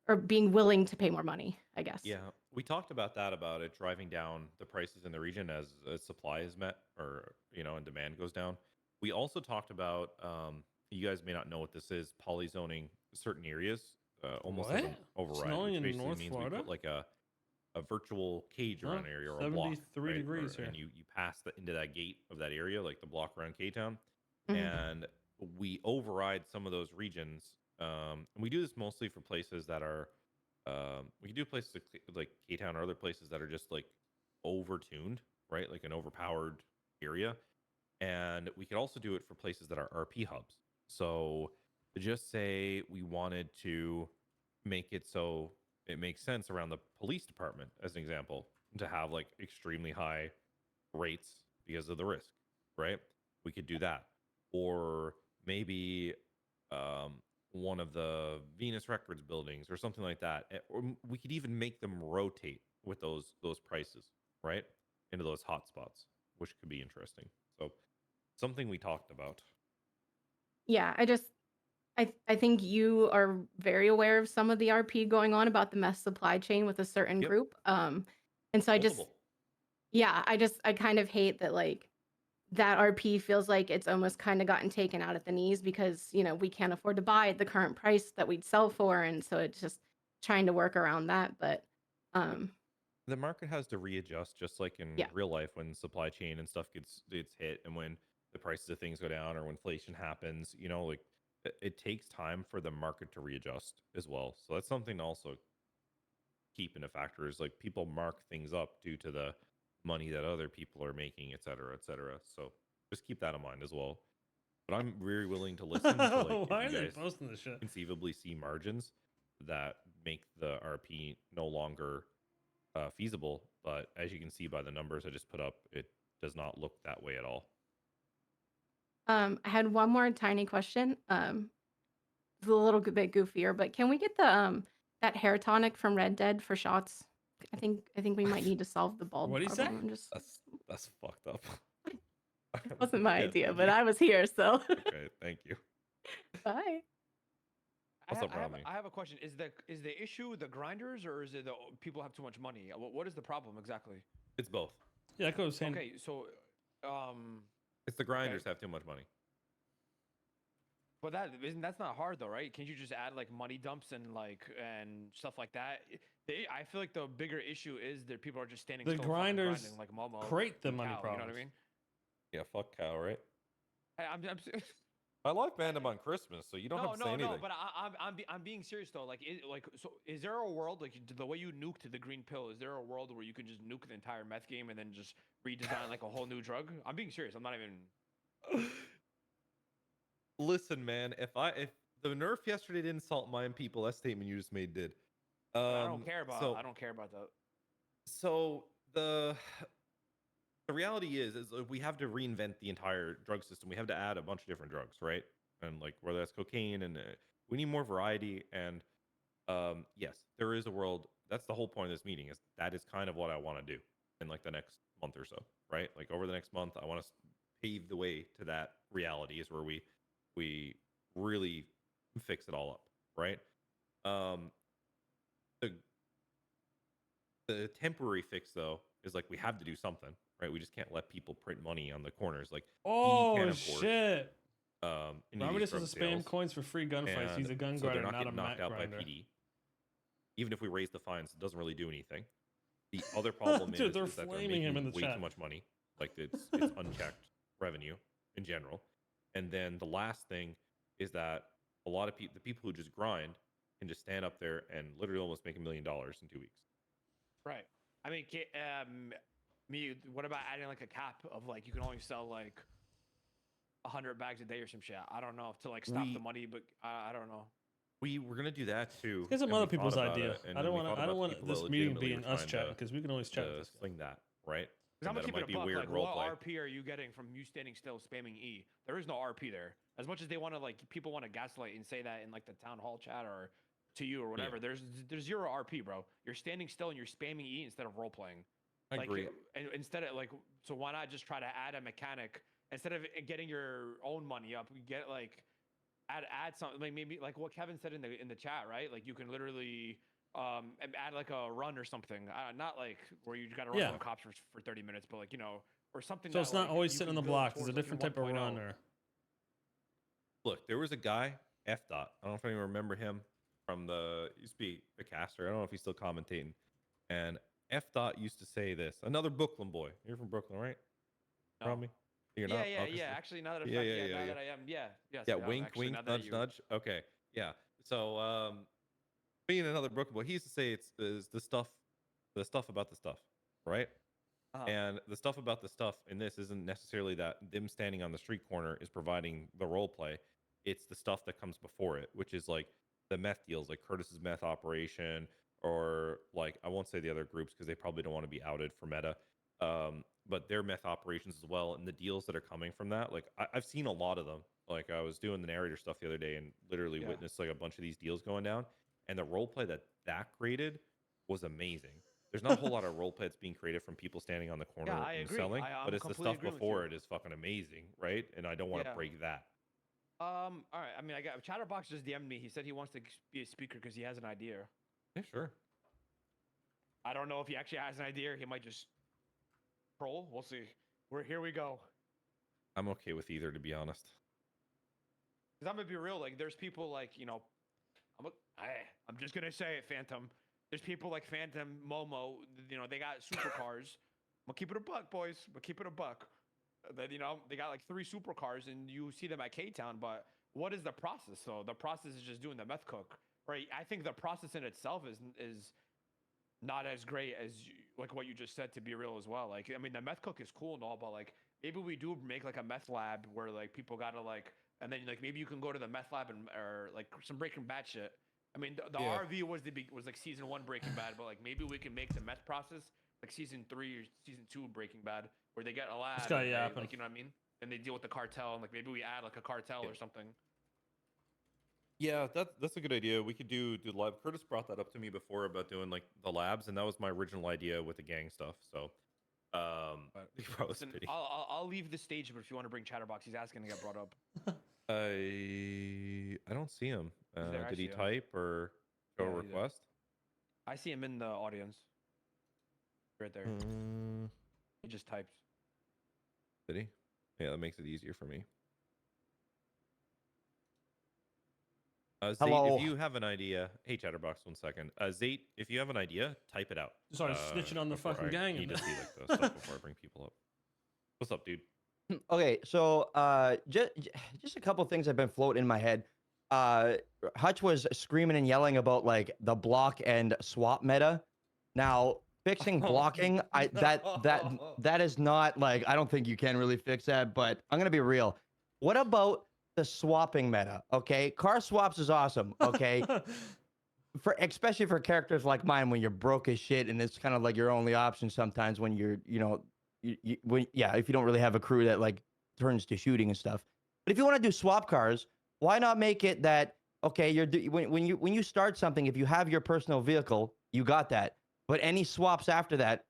J: or being willing to pay more money, I guess.
B: Yeah, we talked about it driving down the prices in the region as supply is met, or and demand goes down. We also talked about you guys may not know what this is, polyzoning certain areas almost as an override,
A: Snowing
B: which
A: in
B: basically
A: North
B: means
A: Florida?
B: we put like a virtual cage around an area or a block,
A: 73
B: right?
A: degrees here.
B: And you pass into that gate of that area, like the block around K-Town, and we override some of those regions. And we do this mostly for places that are we can do places like K-Town or other places that are just like overtuned, right? Like an overpowered area. And we could also do it for places that are RP hubs. So just say we wanted to make it so it makes sense around the police department, as an example, to have like extremely high rates because of the risk, right? We could do that. Or maybe one of the Venus Records buildings or something like that. Or we could even make them rotate with those prices, right? Into those hot spots, which could be interesting. So something we talked about.
J: Yeah, I think you are very aware of some of the RP going on about the meth supply chain with a certain group. And so I kind of hate that, like, that RP feels like it's almost kind of gotten taken out at the knees because, we can't afford to buy at the current price that we'd sell for. And so it's just trying to work around that. But
B: the market has to readjust, just like in real life when supply chain and stuff gets hit, and when the prices of things go down or when inflation happens, like it takes time for the market to readjust as well. So that's something to also keep in a factor, is like people mark things up due to the money that other people are making, et cetera, et cetera. So just keep that in mind as well. But I'm very willing to listen to, like,
A: why
B: if
A: are
B: you
A: they
B: guys
A: posting this shit?
B: conceivably see margins that make the RP no longer feasible. But as you can see by the numbers I just put up, it does not look that way at all.
J: I had one more tiny question. It's a little bit goofier, but can we get the that hair tonic from Red Dead for shots? I think we might need to solve the bald
A: What'd he say?
J: problem.
B: That's fucked up.
J: It wasn't my idea, but I was here, so.
B: Okay, thank you.
J: Bye.
B: What's up, Romney?
C: I have a question. Is the issue the grinders, or is it the people have too much money? What is the problem exactly?
B: It's both.
A: Yeah, I was saying.
C: Okay, so
B: It's the grinders have too much money.
C: But that's not hard though, right? Can't you just add like money dumps and stuff like that? I feel like the bigger issue is that people are just standing
A: The
C: still fucking
A: grinders
C: grinding, like Momo
A: create the
C: and
A: money
C: Cal,
A: problems.
C: You know what I mean?
B: Yeah, fuck Cal, right?
C: I'm
B: I like banned him on Christmas, so you don't have to say anything.
C: No, but I'm being serious though. So is there a world like the way you nuked the green pill? Is there a world where you can just nuke the entire meth game and then just redesign like a whole new drug? I'm being serious. I'm not even.
B: Listen, man, if the nerf yesterday didn't insult my people, that statement you just made did.
C: I don't care about. I don't care about that.
B: So the reality is we have to reinvent the entire drug system. We have to add a bunch of different drugs, right? And like whether that's cocaine, and we need more variety. And yes, there is a world. That's the whole point of this meeting. That is kind of what I want to do in like the next month or so, right? Like over the next month, I want to pave the way to that reality. Is where we really fix it all up, right? The temporary fix though is like we have to do something, right? We just can't let people print money on the corners. Like
A: shit. Remember this was a spam
B: sales,
A: coins for free gunfights. He's a gun
B: so
A: grinder,
B: they're
A: not a
B: knocked
A: mat
B: out
A: grinder.
B: by PD. Even if we raise the fines, it doesn't really do anything. The other problem
A: Dude, they're
B: is that they're
A: flaming
B: making
A: him in the
B: way
A: chat.
B: too much money. Like it's unchecked revenue in general. And then the last thing is that a lot of the people who just grind can just stand up there and literally almost make $1 million in 2 weeks.
C: Right. I mean, what about adding like a cap of like you can only sell like 100 bags a day or some shit? I don't know to like stop the money, but I don't know.
B: We were gonna do that too.
A: Get some other people's idea.
B: It,
A: I don't want this meeting being us chatting because we can always chat with this guy.
B: Sling that, right?
C: Because I'm gonna keep it a buck. Like,
B: role
C: what
B: play.
C: RP are you getting from you standing still spamming E? There is no RP there. As much as they want to like people want to gaslight and say that in like the town hall chat or to you or whatever, there's zero RP, bro. You're standing still and you're spamming E instead of role playing.
B: I agree.
C: And instead of like, so why not just try to add a mechanic instead of getting your own money up? You get like add something like maybe like what Kevin said in the chat, right? Like you can literally add like a run or something, not like where you got to run from cops for 30 minutes, but like or something.
A: So it's not always sitting on the block. It's a different type of run. Or
B: look, there was a guy F Dot. I don't know if anyone remember him from used to be a caster. I don't know if he's still commentating. And F Dot used to say this. Another Brooklyn boy. You're from Brooklyn, right?
C: No.
B: Probably. You're not?
C: Yeah. Actually, now that I am, yes.
B: Yeah, wink, nudge, nudge. Okay, yeah. So, being another Brooklyn boy, he used to say it's the stuff about the stuff, right? And the stuff about the stuff in this isn't necessarily that them standing on the street corner is providing the role play. It's the stuff that comes before it, which is like the meth deals, like Curtis's meth operation, or like I won't say the other groups because they probably don't want to be outed for meta. But their meth operations as well, and the deals that are coming from that. Like I've seen a lot of them. Like I was doing the narrator stuff the other day and literally witnessed like a bunch of these deals going down. And the role play that created was amazing. There's not a whole lot of role play that's being created from people standing on the corner and selling, but it's the stuff before it is fucking amazing, right? And I don't want to break that.
C: All right. I mean, I got Chatterbox just DM'd me. He said he wants to be a speaker because he has an idea.
B: Yeah, sure.
C: I don't know if he actually has an idea. Or he might just troll. We'll see. Here we go.
B: I'm okay with either, to be honest.
C: Because I'm gonna be real. Like, there's people like I'm just gonna say it, Phantom. There's people like Phantom, Momo. They got supercars. I'm gonna keep it a buck, boys. I'm gonna keep it a buck. That they got like 3 supercars, and you see them at K-Town. But what is the process? So the process is just doing the meth cook, right? I think the process in itself is not as great as like what you just said, to be real as well. Like, I mean, the meth cook is cool and all, but like maybe we do make like a meth lab where like people gotta like, and then like maybe you can go to the meth lab or like some Breaking Bad shit. I mean, the RV was like season 1 Breaking Bad, but like maybe we can make the meth process like season 3 or season 2 Breaking Bad, where they get a lab,
A: this guy
C: like you know what I mean, and they deal with the cartel, and like maybe we add like a cartel or something.
B: Yeah, that's a good idea. We could do live. Curtis brought that up to me before about doing like the labs, and that was my original idea with the gang stuff. So,
C: listen, I'll leave the stage, but if you want to bring Chatterbox, he's asking to get brought up.
B: I don't see him. Did he type or show a request?
C: I see him in the audience. Right there. He just typed.
B: City. Yeah, that makes it easier for me. Zate,
K: Hello.
B: if you have an idea, hey Chatterbox, 1 second. Zate, if you have an idea, type it out.
A: Sorry, snitching on the
B: before
A: fucking
B: I
A: gang.
B: need to see like the stuff before I bring people up. What's up, dude?
K: Okay, so just a couple things have been floating in my head. Hutch was screaming and yelling about like the block and swap meta. Now, fixing blocking, that is not like, I don't think you can really fix that, but I'm gonna be real. What about the swapping meta? Okay, car swaps is awesome. Okay, for especially for characters like mine when you're broke as shit and it's kind of like your only option sometimes when you're if you don't really have a crew that like turns to shooting and stuff. But if you want to do swap cars, why not make it that okay, when you start something, if you have your personal vehicle, you got that. But any swaps after that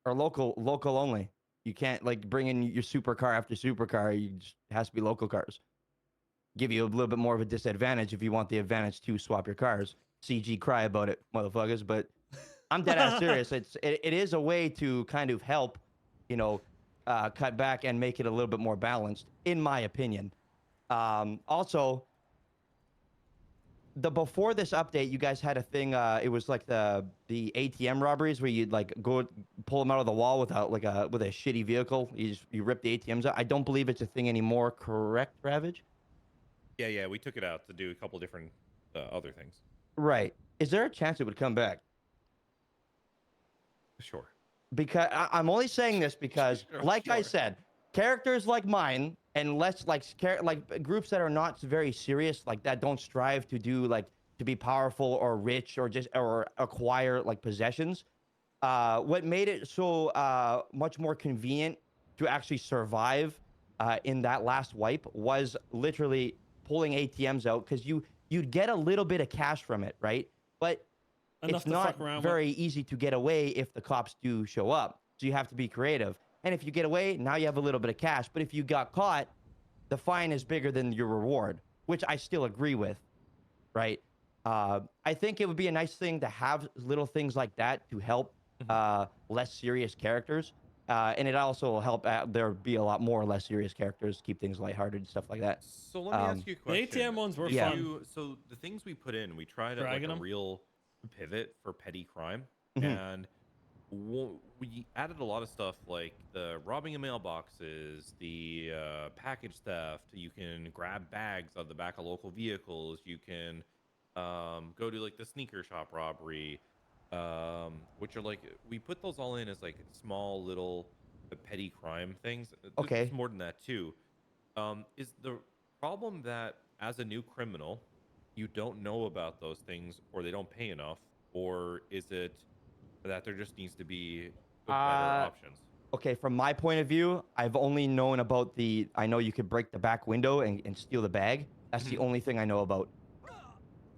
K: are local only. You can't like bring in your supercar after supercar. It has to be local cars. Give you a little bit more of a disadvantage if you want the advantage to swap your cars. CG cry about it, motherfuckers. But I'm dead ass serious. It is a way to kind of help, cut back and make it a little bit more balanced, in my opinion. Also, before this update, you guys had a thing. It was like the ATM robberies where you'd like go pull them out of the wall with a shitty vehicle. You rip the ATMs out. I don't believe it's a thing anymore. Correct, Ravage?
B: Yeah, we took it out to do a couple different other things.
K: Right. Is there a chance it would come back?
B: Sure.
K: Because I'm only saying this because, I said, characters like mine and less like groups that are not very serious, like that don't strive to do like to be powerful or rich or acquire like possessions. What made it so much more convenient to actually survive in that last wipe was literally pulling ATMs out because you'd get a little bit of cash from it, right? But
A: Enough
K: it's not very
A: with.
K: easy to get away if the cops do show up. So you have to be creative. And if you get away, now you have a little bit of cash. But if you got caught, the fine is bigger than your reward, which I still agree with, right? I think it would be a nice thing to have little things like that to help less serious characters. And it also will help there be a lot more less serious characters, keep things lighthearted and stuff like that.
B: So let me ask you a question.
A: The ATM ones were
B: fun. So the things we put in, we tried
A: like
B: a real pivot for petty crime, and we added a lot of stuff like the robbing of mailboxes, the package theft. You can grab bags out of the back of local vehicles. You can go to like the sneaker shop robbery, which are like, we put those all in as like small little petty crime things.
K: Okay.
B: There's more than that too. Is the problem that as a new criminal you don't know about those things, or they don't pay enough, or is it that there just needs to be better options?
K: Okay, from my point of view, I've only known about I know you could break the back window and steal the bag. That's the only thing I know about.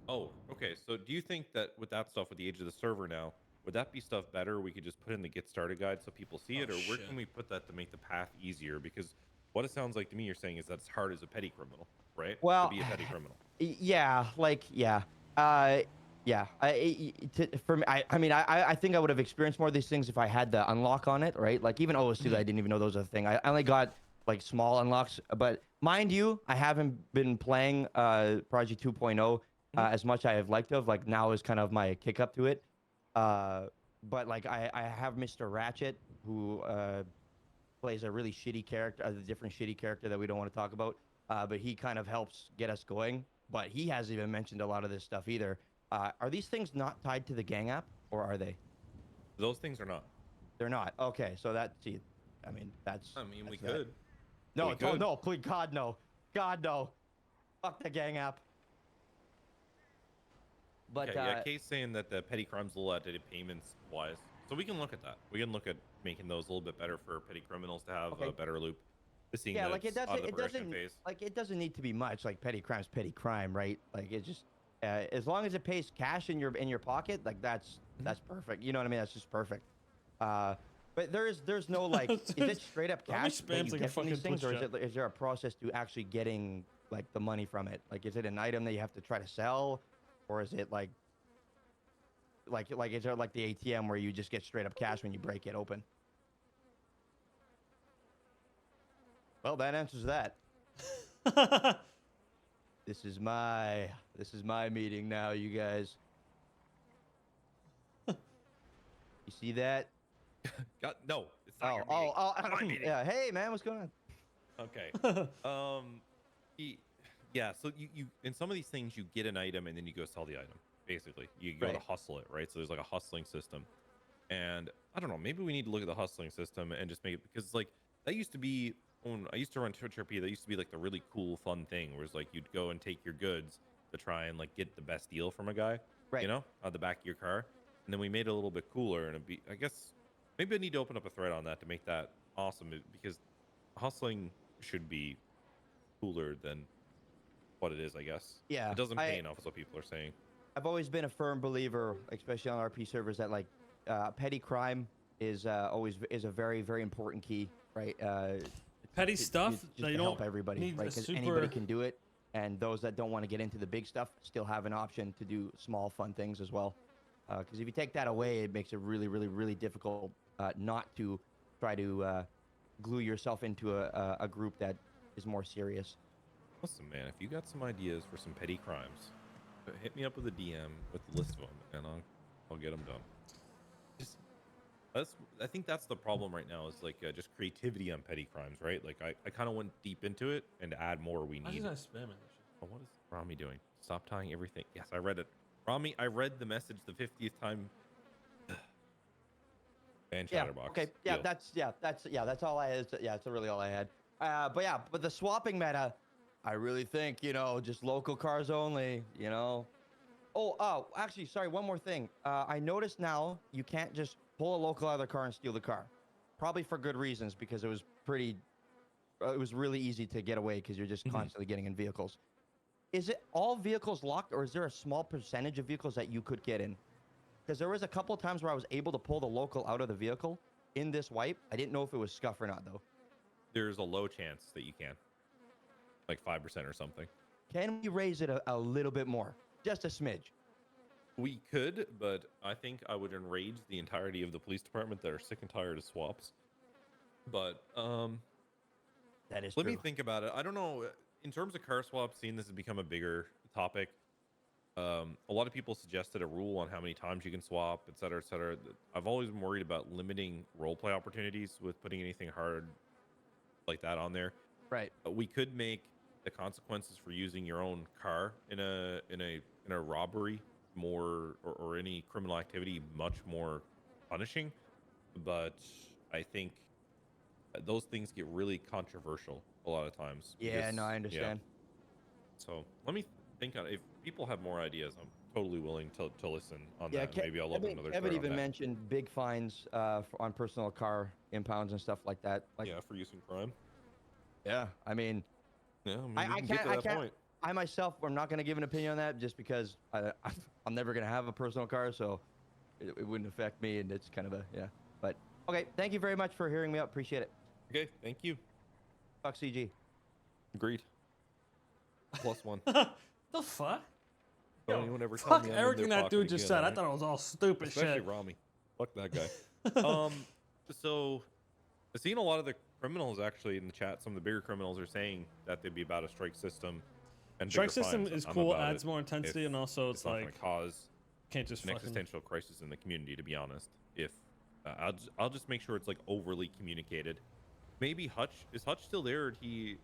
B: Oh, okay. So do you think that with that stuff, with the age of the server now, would that be stuff better? We could just put in the get started guide so people see it, or where can we put that to make the path easier? Because what it sounds like to me you're saying is that it's hard as a petty criminal, right?
K: Well,
B: to be a petty criminal.
K: Yeah, for me, I think I would have experienced more of these things if I had the unlock on it, right? Like even OOC, I didn't even know those were a thing. I only got like small unlocks, but mind you, I haven't been playing Prodigy 2.0 as much I have liked to. Like now is kind of my kick up to it. But like I have Mr. Ratchet who plays a really shitty character, a different shitty character that we don't want to talk about. But he kind of helps get us going. But he hasn't even mentioned a lot of this stuff either. Are these things not tied to the gang app, or are they?
B: Those things are not.
K: They're not. Okay, so we
B: could.
K: No, no, please, God, no. God, no. Fuck the gang app. But
B: okay, yeah, Kay's saying that the petty crime's a little outdated payments wise. So we can look at that. We can look at making those a little bit better for petty criminals to have a better loop.
K: Yeah, like it doesn't need to be much. Like petty crime, right? Like it just as long as it pays cash in your pocket, like that's perfect. You know what I mean? That's just perfect. But there's no like, is it straight up cash that you get from these things, or is there a process to actually getting like the money from it? Like, is it an item that you have to try to sell, or is it like is there like the ATM where you just get straight up cash when you break it open? Well, that answers that. This is my meeting now, you guys. You see that?
B: No, it's not your meeting. It's my meeting.
K: Yeah. Hey, man, what's going on?
B: Okay. Yeah. So you in some of these things you get an item and then you go sell the item. Basically, you go to hustle it, right? So there's like a hustling system, and I don't know. Maybe we need to look at the hustling system and just make it, because like that used to be when I used to run Twitch RP. That used to be like the really cool, fun thing, where it's like you'd go and take your goods to try and like get the best deal from a guy,
K: right?
B: You know, out the back of your car, and then we made it a little bit cooler, and it'd be, I guess, maybe I need to open up a thread on that to make that awesome, because hustling should be cooler than what it is, I guess.
K: Yeah,
B: it doesn't pay enough, is what people are saying.
K: I've always been a firm believer, especially on RP servers, that like petty crime is always a very, very important key, right?
A: Petty stuff
K: just to help everybody, right? Because anybody can do it, and those that don't want to get into the big stuff still have an option to do small, fun things as well. Because if you take that away, it makes it really, really, really difficult not to try to glue yourself into a group that is more serious.
B: Listen, man, if you got some ideas for some petty crimes, hit me up with a DM with a list of them, and I'll get them done. I think that's the problem right now, is like just creativity on petty crimes, right? Like I kind of went deep into it, and to add more we need.
A: Why is that spamming?
B: Oh, what is Rami doing? Stop tying everything. Yes, I read it. Rami, I read the message the 50th time. And Chatterbox.
K: Okay. Yeah, that's all I had. Yeah, that's really all I had. But the swapping meta, I really think, just local cars only, Oh, actually, sorry, one more thing. I noticed now you can't just pull a local out of the car and steal the car. Probably for good reasons, because it was really easy to get away because you're just constantly getting in vehicles. Is it all vehicles locked, or is there a small percentage of vehicles that you could get in? Because there was a couple of times where I was able to pull the local out of the vehicle in this wipe. I didn't know if it was scuff or not, though.
B: There's a low chance that you can. Like 5% or something.
K: Can we raise it a little bit more? Just a smidge.
B: We could, but I think I would enrage the entirety of the police department that are sick and tired of swaps. But
K: that is
B: let
K: true.
B: me think about it. I don't know. In terms of car swaps, seeing this has become a bigger topic. A lot of people suggested a rule on how many times you can swap, et cetera, et cetera. I've always been worried about limiting roleplay opportunities with putting anything hard like that on there.
K: Right.
B: We could make the consequences for using your own car in a robbery more, or any criminal activity, much more punishing. But I think those things get really controversial a lot of times.
K: Yeah,
B: because,
K: no, I understand.
B: So let me think on, if people have more ideas, I'm totally willing to listen on that. Maybe I'll open another.
K: Kevin even mentioned big fines on personal car impounds and stuff like that. Like,
B: yeah, for using crime.
K: Yeah, I mean,
B: yeah, I can't.
K: I myself, I'm not going to give an opinion on that, just because I'm never going to have a personal car, so it wouldn't affect me, and it's kind of But okay, thank you very much for hearing me out. Appreciate it.
B: Okay, thank you.
K: Fuck CG.
B: Agreed. +1.
A: The fuck?
B: Don't anyone ever tell
A: Fuck
B: me
A: everything that dude just said.
B: Right?
A: I thought it was all stupid
B: Especially
A: shit.
B: Rami. Fuck that guy. So I've seen a lot of the criminals actually in the chat. Some of the bigger criminals are saying that they'd be about a strike system. And
A: strike system is cool, adds more intensity, and also it's like
B: cause
A: can't just
B: an existential crisis in the community. To be honest, if I'll just make sure it's like overly communicated. Maybe Hutch, is Hutch still there, or did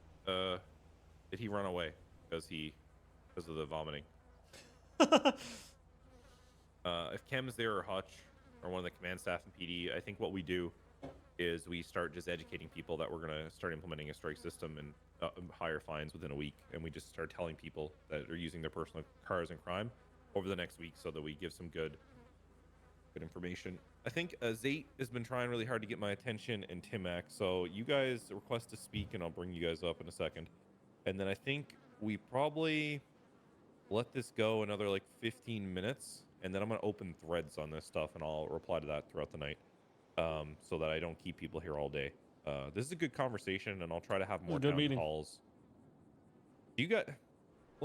B: he run away because of the vomiting? If Kem's there, or Hutch, or one of the command staff in PD, I think what we do is we start just educating people that we're going to start implementing a strike system and higher fines within a week, and we just start telling people that are using their personal cars in crime over the next week, so that we give some good information. I think Zate has been trying really hard to get my attention, and Timac, so you guys request to speak and I'll bring you guys up in a second. And then I think we probably let this go another like 15 minutes, and then I'm going to open threads on this stuff, and I'll reply to that throughout the night, so that I don't keep people here all day. This is a good conversation, and I'll try to have more town halls. Let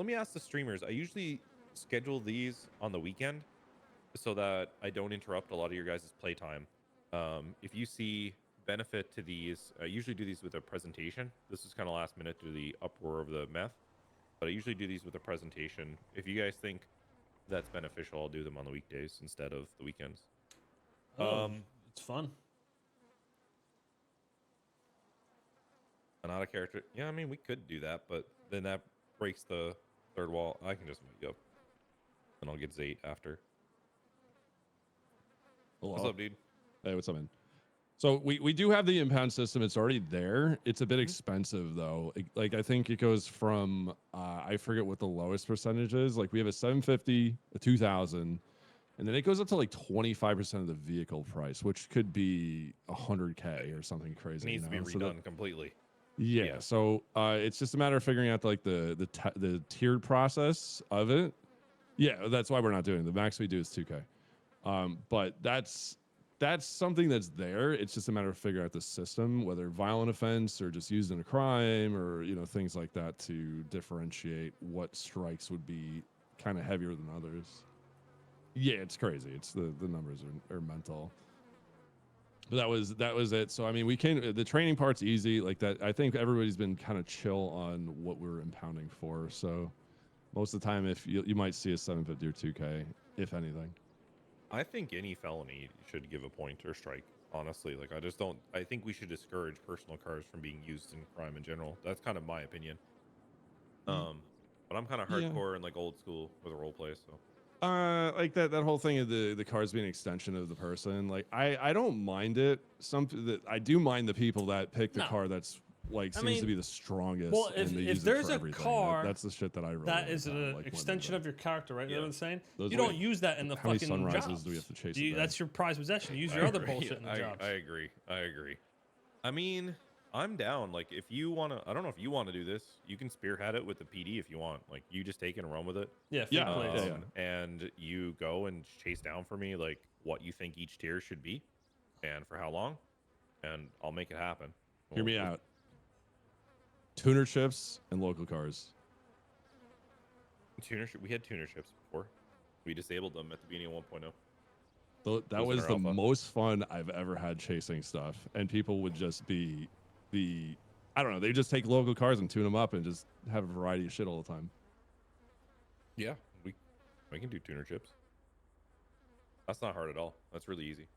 B: me ask the streamers. I usually schedule these on the weekend so that I don't interrupt a lot of your guys' playtime. If you see benefit to these, I usually do these with a presentation. This is kind of last minute to the uproar of the meth, but I usually do these with a presentation. If you guys think that's beneficial, I'll do them on the weekdays instead of the weekends.
A: It's fun.
B: Not a character. Yeah, I mean, we could do that, but then that breaks the third wall. I can just make you up, and I'll get Zate after. What's up, dude?
L: Hey, what's up, man? So we do have the impound system. It's already there. It's a bit expensive though. Like I think it goes from I forget what the lowest percentage is. Like we have a 750, a 2000, and then it goes up to like 25% of the vehicle price, which could be 100K or something crazy.
B: It needs to be redone completely.
L: Yeah. So it's just a matter of figuring out like the tiered process of it. Yeah, that's why we're not doing it. The max we do is 2K. But that's something that's there. It's just a matter of figuring out the system, whether violent offense or just used in a crime or, you know, things like that to differentiate what strikes would be kind of heavier than others. Yeah, it's crazy. It's the numbers are mental. But that was it. So, I mean, the training part's easy like that. I think everybody's been kind of chill on what we're impounding for. So most of the time, if you might see a 750 or 2K, if anything.
B: I think any felony should give a point or strike. Honestly, like I think we should discourage personal cars from being used in crime in general. That's kind of my opinion. But I'm kind of hardcore and like old school with a role play. So,
L: like that whole thing of the cars being an extension of the person. Like I don't mind it. I do mind the people that pick the car that's like seems to be the strongest.
A: Well,
L: and they
A: if
L: use it
A: there's
L: for
A: a
L: everything.
A: car
L: that's the shit that I really
A: that
L: like
A: is
L: about,
A: an
L: like,
A: extension of your character, right? You know what I'm saying?
L: Those
A: You don't use that in the
L: how many
A: fucking
L: sunrises
A: jobs.
L: do we have to chase?
A: That's your prized possession. Use your other bullshit in the jobs.
B: I agree. I mean, I'm down. Like, if you want to, I don't know if you want to do this. You can spearhead it with the PD if you want. Like, you just take it and run with it.
A: Yeah.
B: And you go and chase down for me, like, what you think each tier should be and for how long. And I'll make it happen.
L: Hear me out. Tuner ships and local cars.
B: We had tuner ships before. We disabled them at the beginning of 1.0.
L: That was the most fun I've ever had chasing stuff. And people would just be I don't know, they just take local cars and tune them up and just have a variety of shit all the time.
B: Yeah, we can do tuner ships. That's not hard at all. That's really easy.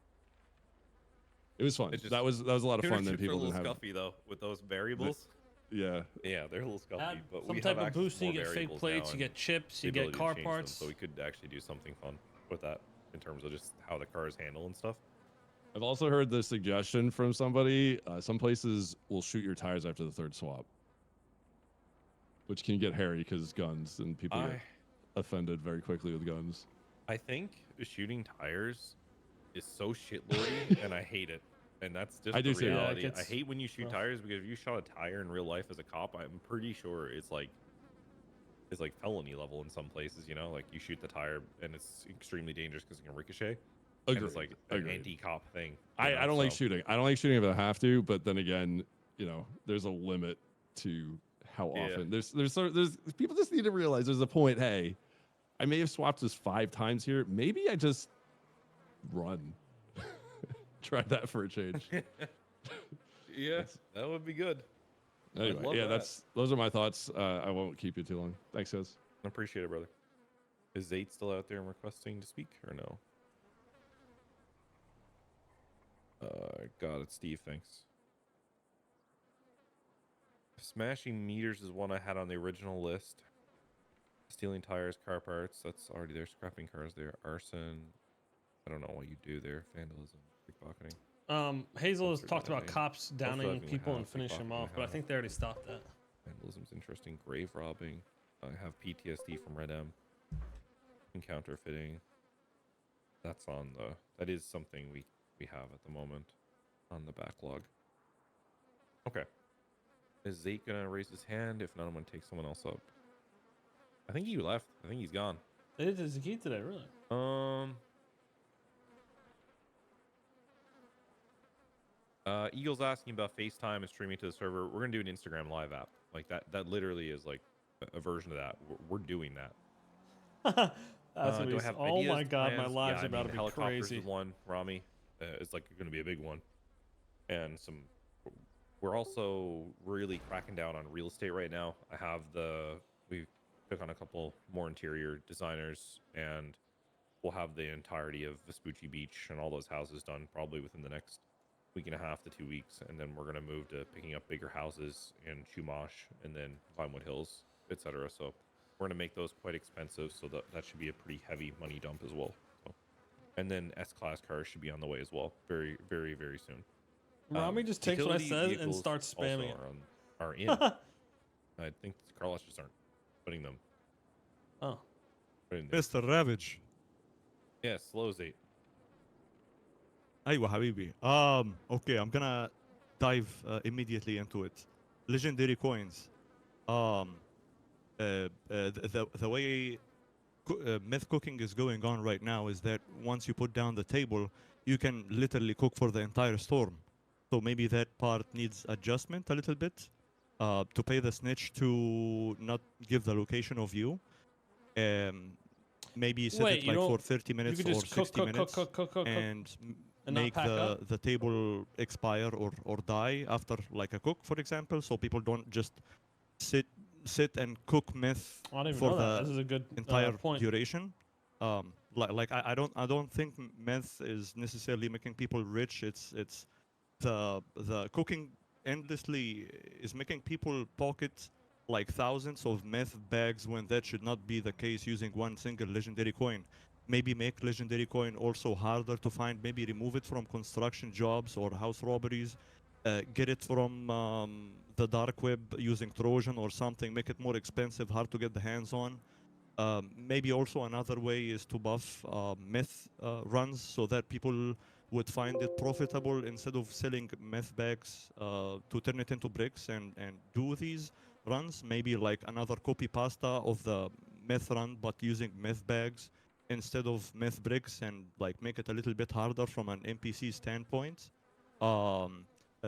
L: It was fun. That was a lot of fun. Then people didn't have.
B: A little scuffy though with those variables.
L: Yeah,
B: they're a little scuffy. But
A: some
B: we
A: type
B: have
A: of boosting, you get fake
B: variables
A: plates,
B: now
A: you get chips, you get car parts.
B: So we could actually do something fun with that in terms of just how the cars handle and stuff.
L: I've also heard the suggestion from somebody. Some places will shoot your tires after the third swap, which can get hairy because it's guns and people get offended very quickly with guns.
B: I think shooting tires is so shitlordy, and I hate it. And that's just the reality. Yeah, I hate when you shoot tires because if you shot a tire in real life as a cop, I'm pretty sure it's like felony level in some places. You know, like you shoot the tire and it's extremely dangerous because it can ricochet. And it's like an anti-cop thing.
L: I don't like shooting. I don't like shooting if I have to, but then again, you know, there's a limit to how often. There's people just need to realize there's a point. Hey, I may have swapped this 5 times here. Maybe I just run. Try that for a change.
B: Yeah, that would be good.
L: Anyway, yeah, those are my thoughts. I won't keep you too long. Thanks, guys.
B: I appreciate it, brother. Is Zate still out there and requesting to speak or no? God, it's Steve. Thanks. Smashing meters is one I had on the original list. Stealing tires, car parts. That's already there. Scrapping cars there. Arson. I don't know what you do there. Vandalism. Pickpocketing.
A: Hazel has talked about cops downing people and finishing them off, but I think they already stopped that.
B: Vandalism's interesting. Grave robbing. I have PTSD from Red M. And counterfeiting. That's on the. That is something we have at the moment on the backlog. Okay. Is Zake gonna raise his hand? If not, I'm gonna take someone else up. I think he left. I think he's gone.
A: They did Zaki today, really?
B: Eagle's asking about FaceTime and streaming to the server. We're gonna do an Instagram live app. Like that literally is like a version of that. We're doing that.
A: Oh my god, my lives are about to be
B: helicopters
A: crazy.
B: Is one, Rami. It's like going to be a big one. and some. We're also really cracking down on real estate right now. We took on a couple more interior designers, and we'll have the entirety of Vespucci Beach and all those houses done probably within the next week and a half to 2 weeks, and then we're gonna move to picking up bigger houses in Chumash and then Vinewood Hills, etc. So we're gonna make those quite expensive, so that should be a pretty heavy money dump as well. So, and then S-Class cars should be on the way as well, very, very, very soon.
A: Rami just takes what I
B: utility
A: said and
B: vehicles
A: starts
B: also
A: spamming it.
B: are in. I think Carlos just aren't putting them.
A: Oh.
B: Putting them.
M: Mr. Ravage.
B: Yeah, slow as 8.
M: أيوة حبيبي. Okay, I'm gonna dive immediately into it. Legendary coins. The way myth cooking is going on right now is that once you put down the table, you can literally cook for the entire storm. So maybe that part needs adjustment a little bit to pay the snitch to not give the location of you. Maybe set it like for 30 minutes or 60 minutes and make the table expire or die after like a cook, for example, so people don't just sit and cook myth for the entire duration. I don't think meth is necessarily making people rich. It's the cooking endlessly is making people pocket like thousands of meth bags when that should not be the case using one single legendary coin. Maybe make legendary coin also harder to find, maybe remove it from construction jobs or house robberies, get it from the dark web using Trojan or something, make it more expensive, hard to get the hands on. Maybe also another way is to buff meth runs so that people would find it profitable instead of selling meth bags to turn it into bricks and do these runs. Maybe like another copy pasta of the meth run but using meth bags instead of meth bricks, and like make it a little bit harder from an NPC standpoint.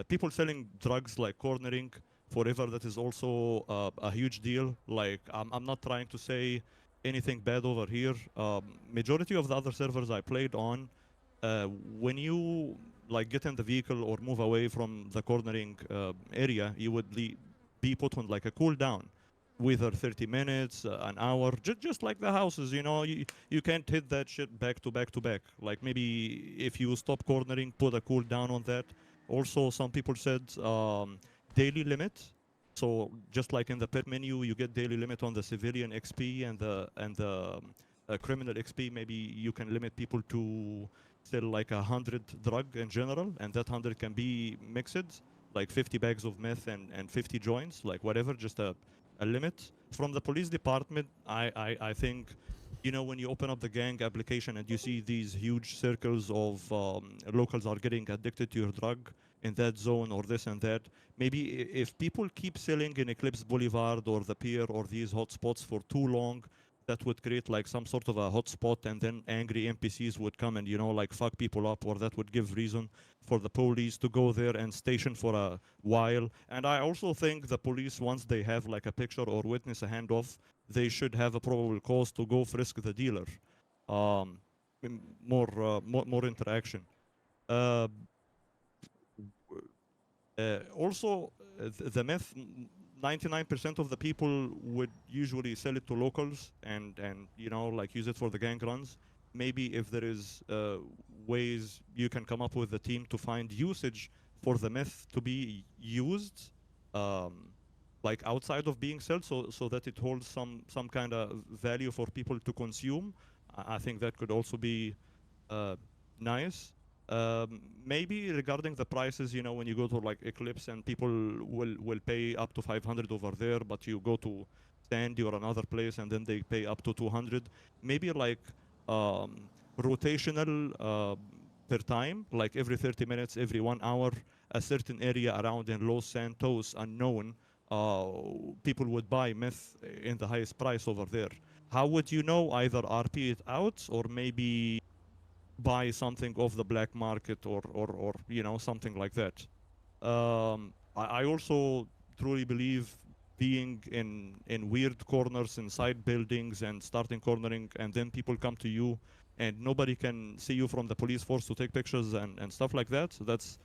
M: People selling drugs like cornering forever, that is also a huge deal. Like I'm not trying to say anything bad over here. Majority of the other servers I played on, when you like get in the vehicle or move away from the cornering area, you would be put on like a cooldown, whether 30 minutes, an hour, just like the houses, you know, you can't hit that shit back to back to back. Like maybe if you stop cornering, put a cooldown on that. Also, some people said daily limit. So just like in the pet menu, you get daily limit on the civilian XP and the criminal XP. Maybe you can limit people to sell like 100 drug in general, and that 100 can be mixed, like 50 bags of meth and 50 joints, like whatever, just a limit. From the police department, I think, you know, when you open up the gang application and you see these huge circles of locals are getting addicted to your drug in that zone or this and that, maybe if people keep selling in Eclipse Boulevard or the pier or these hotspots for too long, that would create like some sort of a hotspot, and then angry NPCs would come and, you know, like fuck people up, or that would give reason for the police to go there and station for a while. And I also think the police, once they have like a picture or witness a handoff, they should have a probable cause to go frisk the dealer. More interaction. Also, the meth, 99% of the people would usually sell it to locals and you know, like use it for the gang runs. Maybe if there is ways you can come up with the team to find usage for the meth to be used, like outside of being sold, so that it holds some kind of value for people to consume. I think that could also be nice. Maybe regarding the prices, you know, when you go to like Eclipse and people will pay up to 500 over there, but you go to Sandy or another place and then they pay up to 200. Maybe like rotational per time, like every 30 minutes, every 1 hour, a certain area around in Los Santos, unknown, people would buy meth in the highest price over there. How would you know? Either RP it out or maybe buy something off the black market or you know, something like that. I also truly believe being in weird corners inside buildings and starting cornering, and then people come to you and nobody can see you from the police force to take pictures and stuff like that. So that's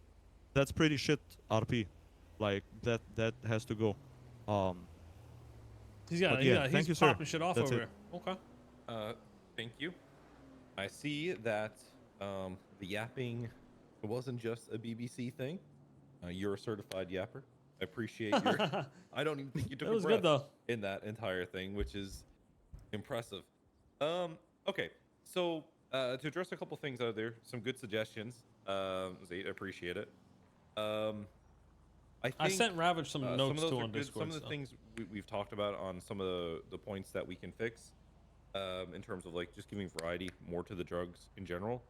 M: that's pretty shit RP. Like that has to go.
A: He's
M: thank you, sir.
A: popping shit off
M: That's
A: over
M: it.
A: here. Okay.
B: Thank you. I see that the yapping wasn't just a BBC thing. You're a certified yapper. I appreciate your. I don't even think you took
A: It was
B: a breath
A: good though.
B: in that entire thing, which is impressive. Okay, so to address a couple things out there, some good suggestions. Zayt, I appreciate it. I
A: sent Ravage some notes
B: some of those
A: too
B: are
A: on
B: good.
A: Discord.
B: Some of the things we've talked about on some of the points that we can fix, in terms of like just giving variety more to the drugs in general.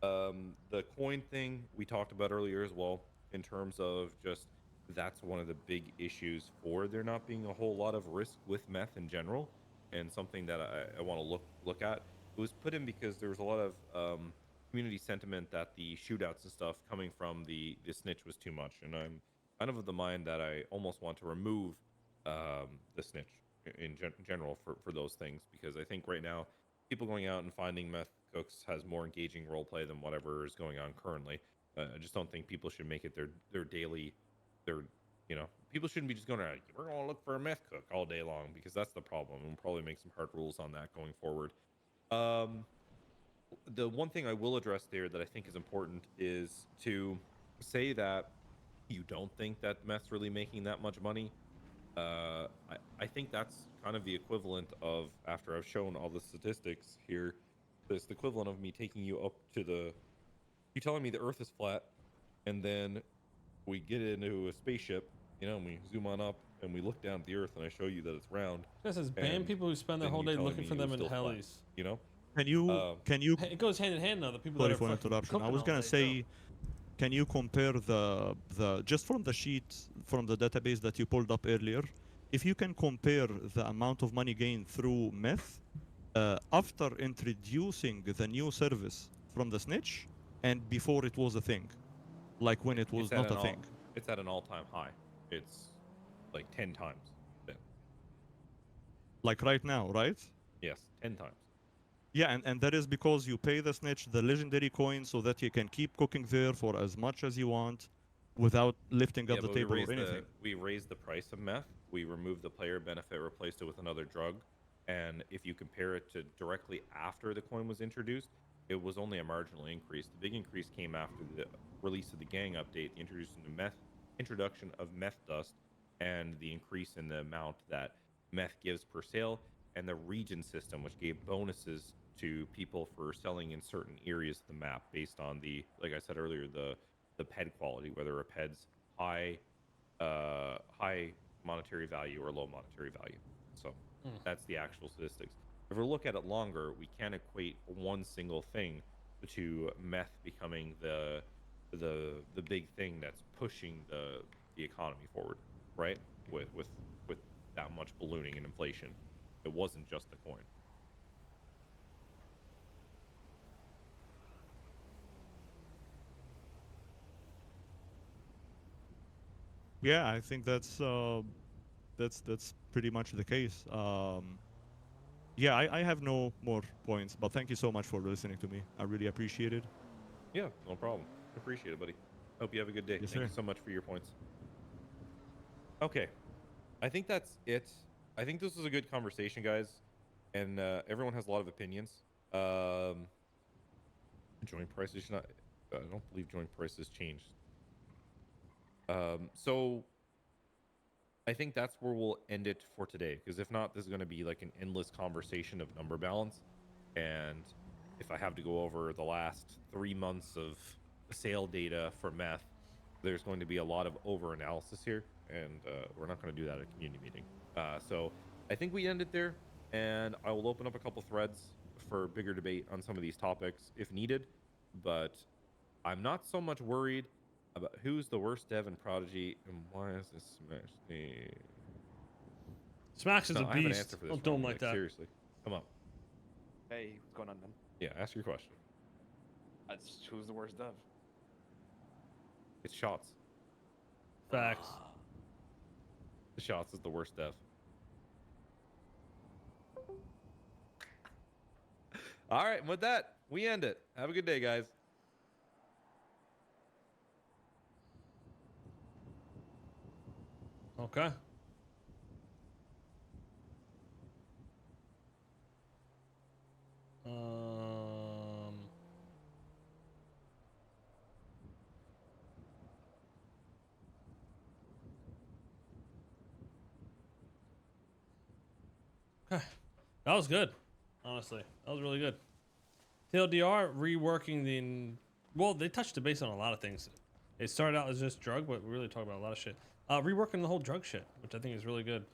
B: The coin thing we talked about earlier as well, in terms of just that's one of the big issues for there not being a whole lot of risk with meth in general, and something that I want to look at. It was put in because there was a lot of community sentiment that the shootouts and stuff coming from the snitch was too much, and I'm kind of the mind that I almost want to remove the snitch in general for those things, because I think right now people going out and finding meth cooks has more engaging role play than whatever is going on currently. I just don't think people should make it their daily, people shouldn't be just going around, we're going to look for a meth cook all day long, because that's the problem. We'll probably make some hard rules on that going forward. The one thing I will address there that I think is important is to say that you don't think that meth's really making that much money. I think that's kind of the equivalent of, after I've shown all the statistics here, it's the equivalent of me taking you up to you telling me the Earth is flat, and then we get into a spaceship, and we zoom on up and we look down at the Earth, and I show you that it's round.
A: This is ban people who spend their whole day looking for them in helis.
M: Can you?
A: It goes hand in hand now. The people
M: Sorry
A: that are
M: for interruption. I was
A: all
M: gonna
A: day,
M: say, can you compare the just from the sheet from the database that you pulled up earlier? If you can compare the amount of money gained through meth after introducing the new service from the snitch and before it was a thing, like when it was not a thing.
B: It's at an all-time high. It's like 10 times.
M: Like right now, right?
B: Yes, 10 times.
M: Yeah, and that is because you pay the snitch the legendary coin so that you can keep cooking there for as much as you want without lifting up the table or anything.
B: We raised the price of meth. We removed the player benefit, replaced it with another drug. And if you compare it to directly after the coin was introduced, it was only a marginal increase. The big increase came after the release of the gang update, the introduction of meth dust, and the increase in the amount that meth gives per sale, and the region system, which gave bonuses to people for selling in certain areas of the map based on the, like I said earlier, the ped quality, whether a ped's high monetary value or low monetary value. So that's the actual statistics. If we look at it longer, we can't equate one single thing to meth becoming the big thing that's pushing the economy forward, right? With that much ballooning in inflation, it wasn't just the coin.
M: Yeah, I think that's pretty much the case. Yeah, I have no more points, but thank you so much for listening to me. I really appreciate it.
B: Yeah, no problem. Appreciate it, buddy. Hope you have a good day.
M: Yes,
B: Thank
M: sir.
B: you so much for your points. Okay, I think that's it. I think this was a good conversation, guys, and everyone has a lot of opinions. Joint prices should not. I don't believe joint prices changed. So I think that's where we'll end it for today, because if not, this is going to be like an endless conversation of number balance. And if I have to go over the last 3 months of sale data for meth, there's going to be a lot of over analysis here, and we're not going to do that at a community meeting. So I think we end it there, and I will open up a couple threads for bigger debate on some of these topics if needed. But I'm not so much worried about who's the worst dev in Prodigy and why is this Smash the
A: Smash is a
B: I have an
A: beast.
B: answer for this.
A: Don't do him like that.
B: Seriously, come on.
C: Hey, what's going on, man?
B: Yeah, ask your question.
C: That's who's the worst dev?
B: It's Shots.
A: Facts.
B: The Shots is the worst dev. All right, with that, we end it. Have a good day, guys.
A: Okay. Okay. That was good. Honestly, that was really good. TLDR reworking the. Well, they touched the base on a lot of things. It started out as just drug, but we really talked about a lot of shit. Reworking the whole drug shit, which I think is really good.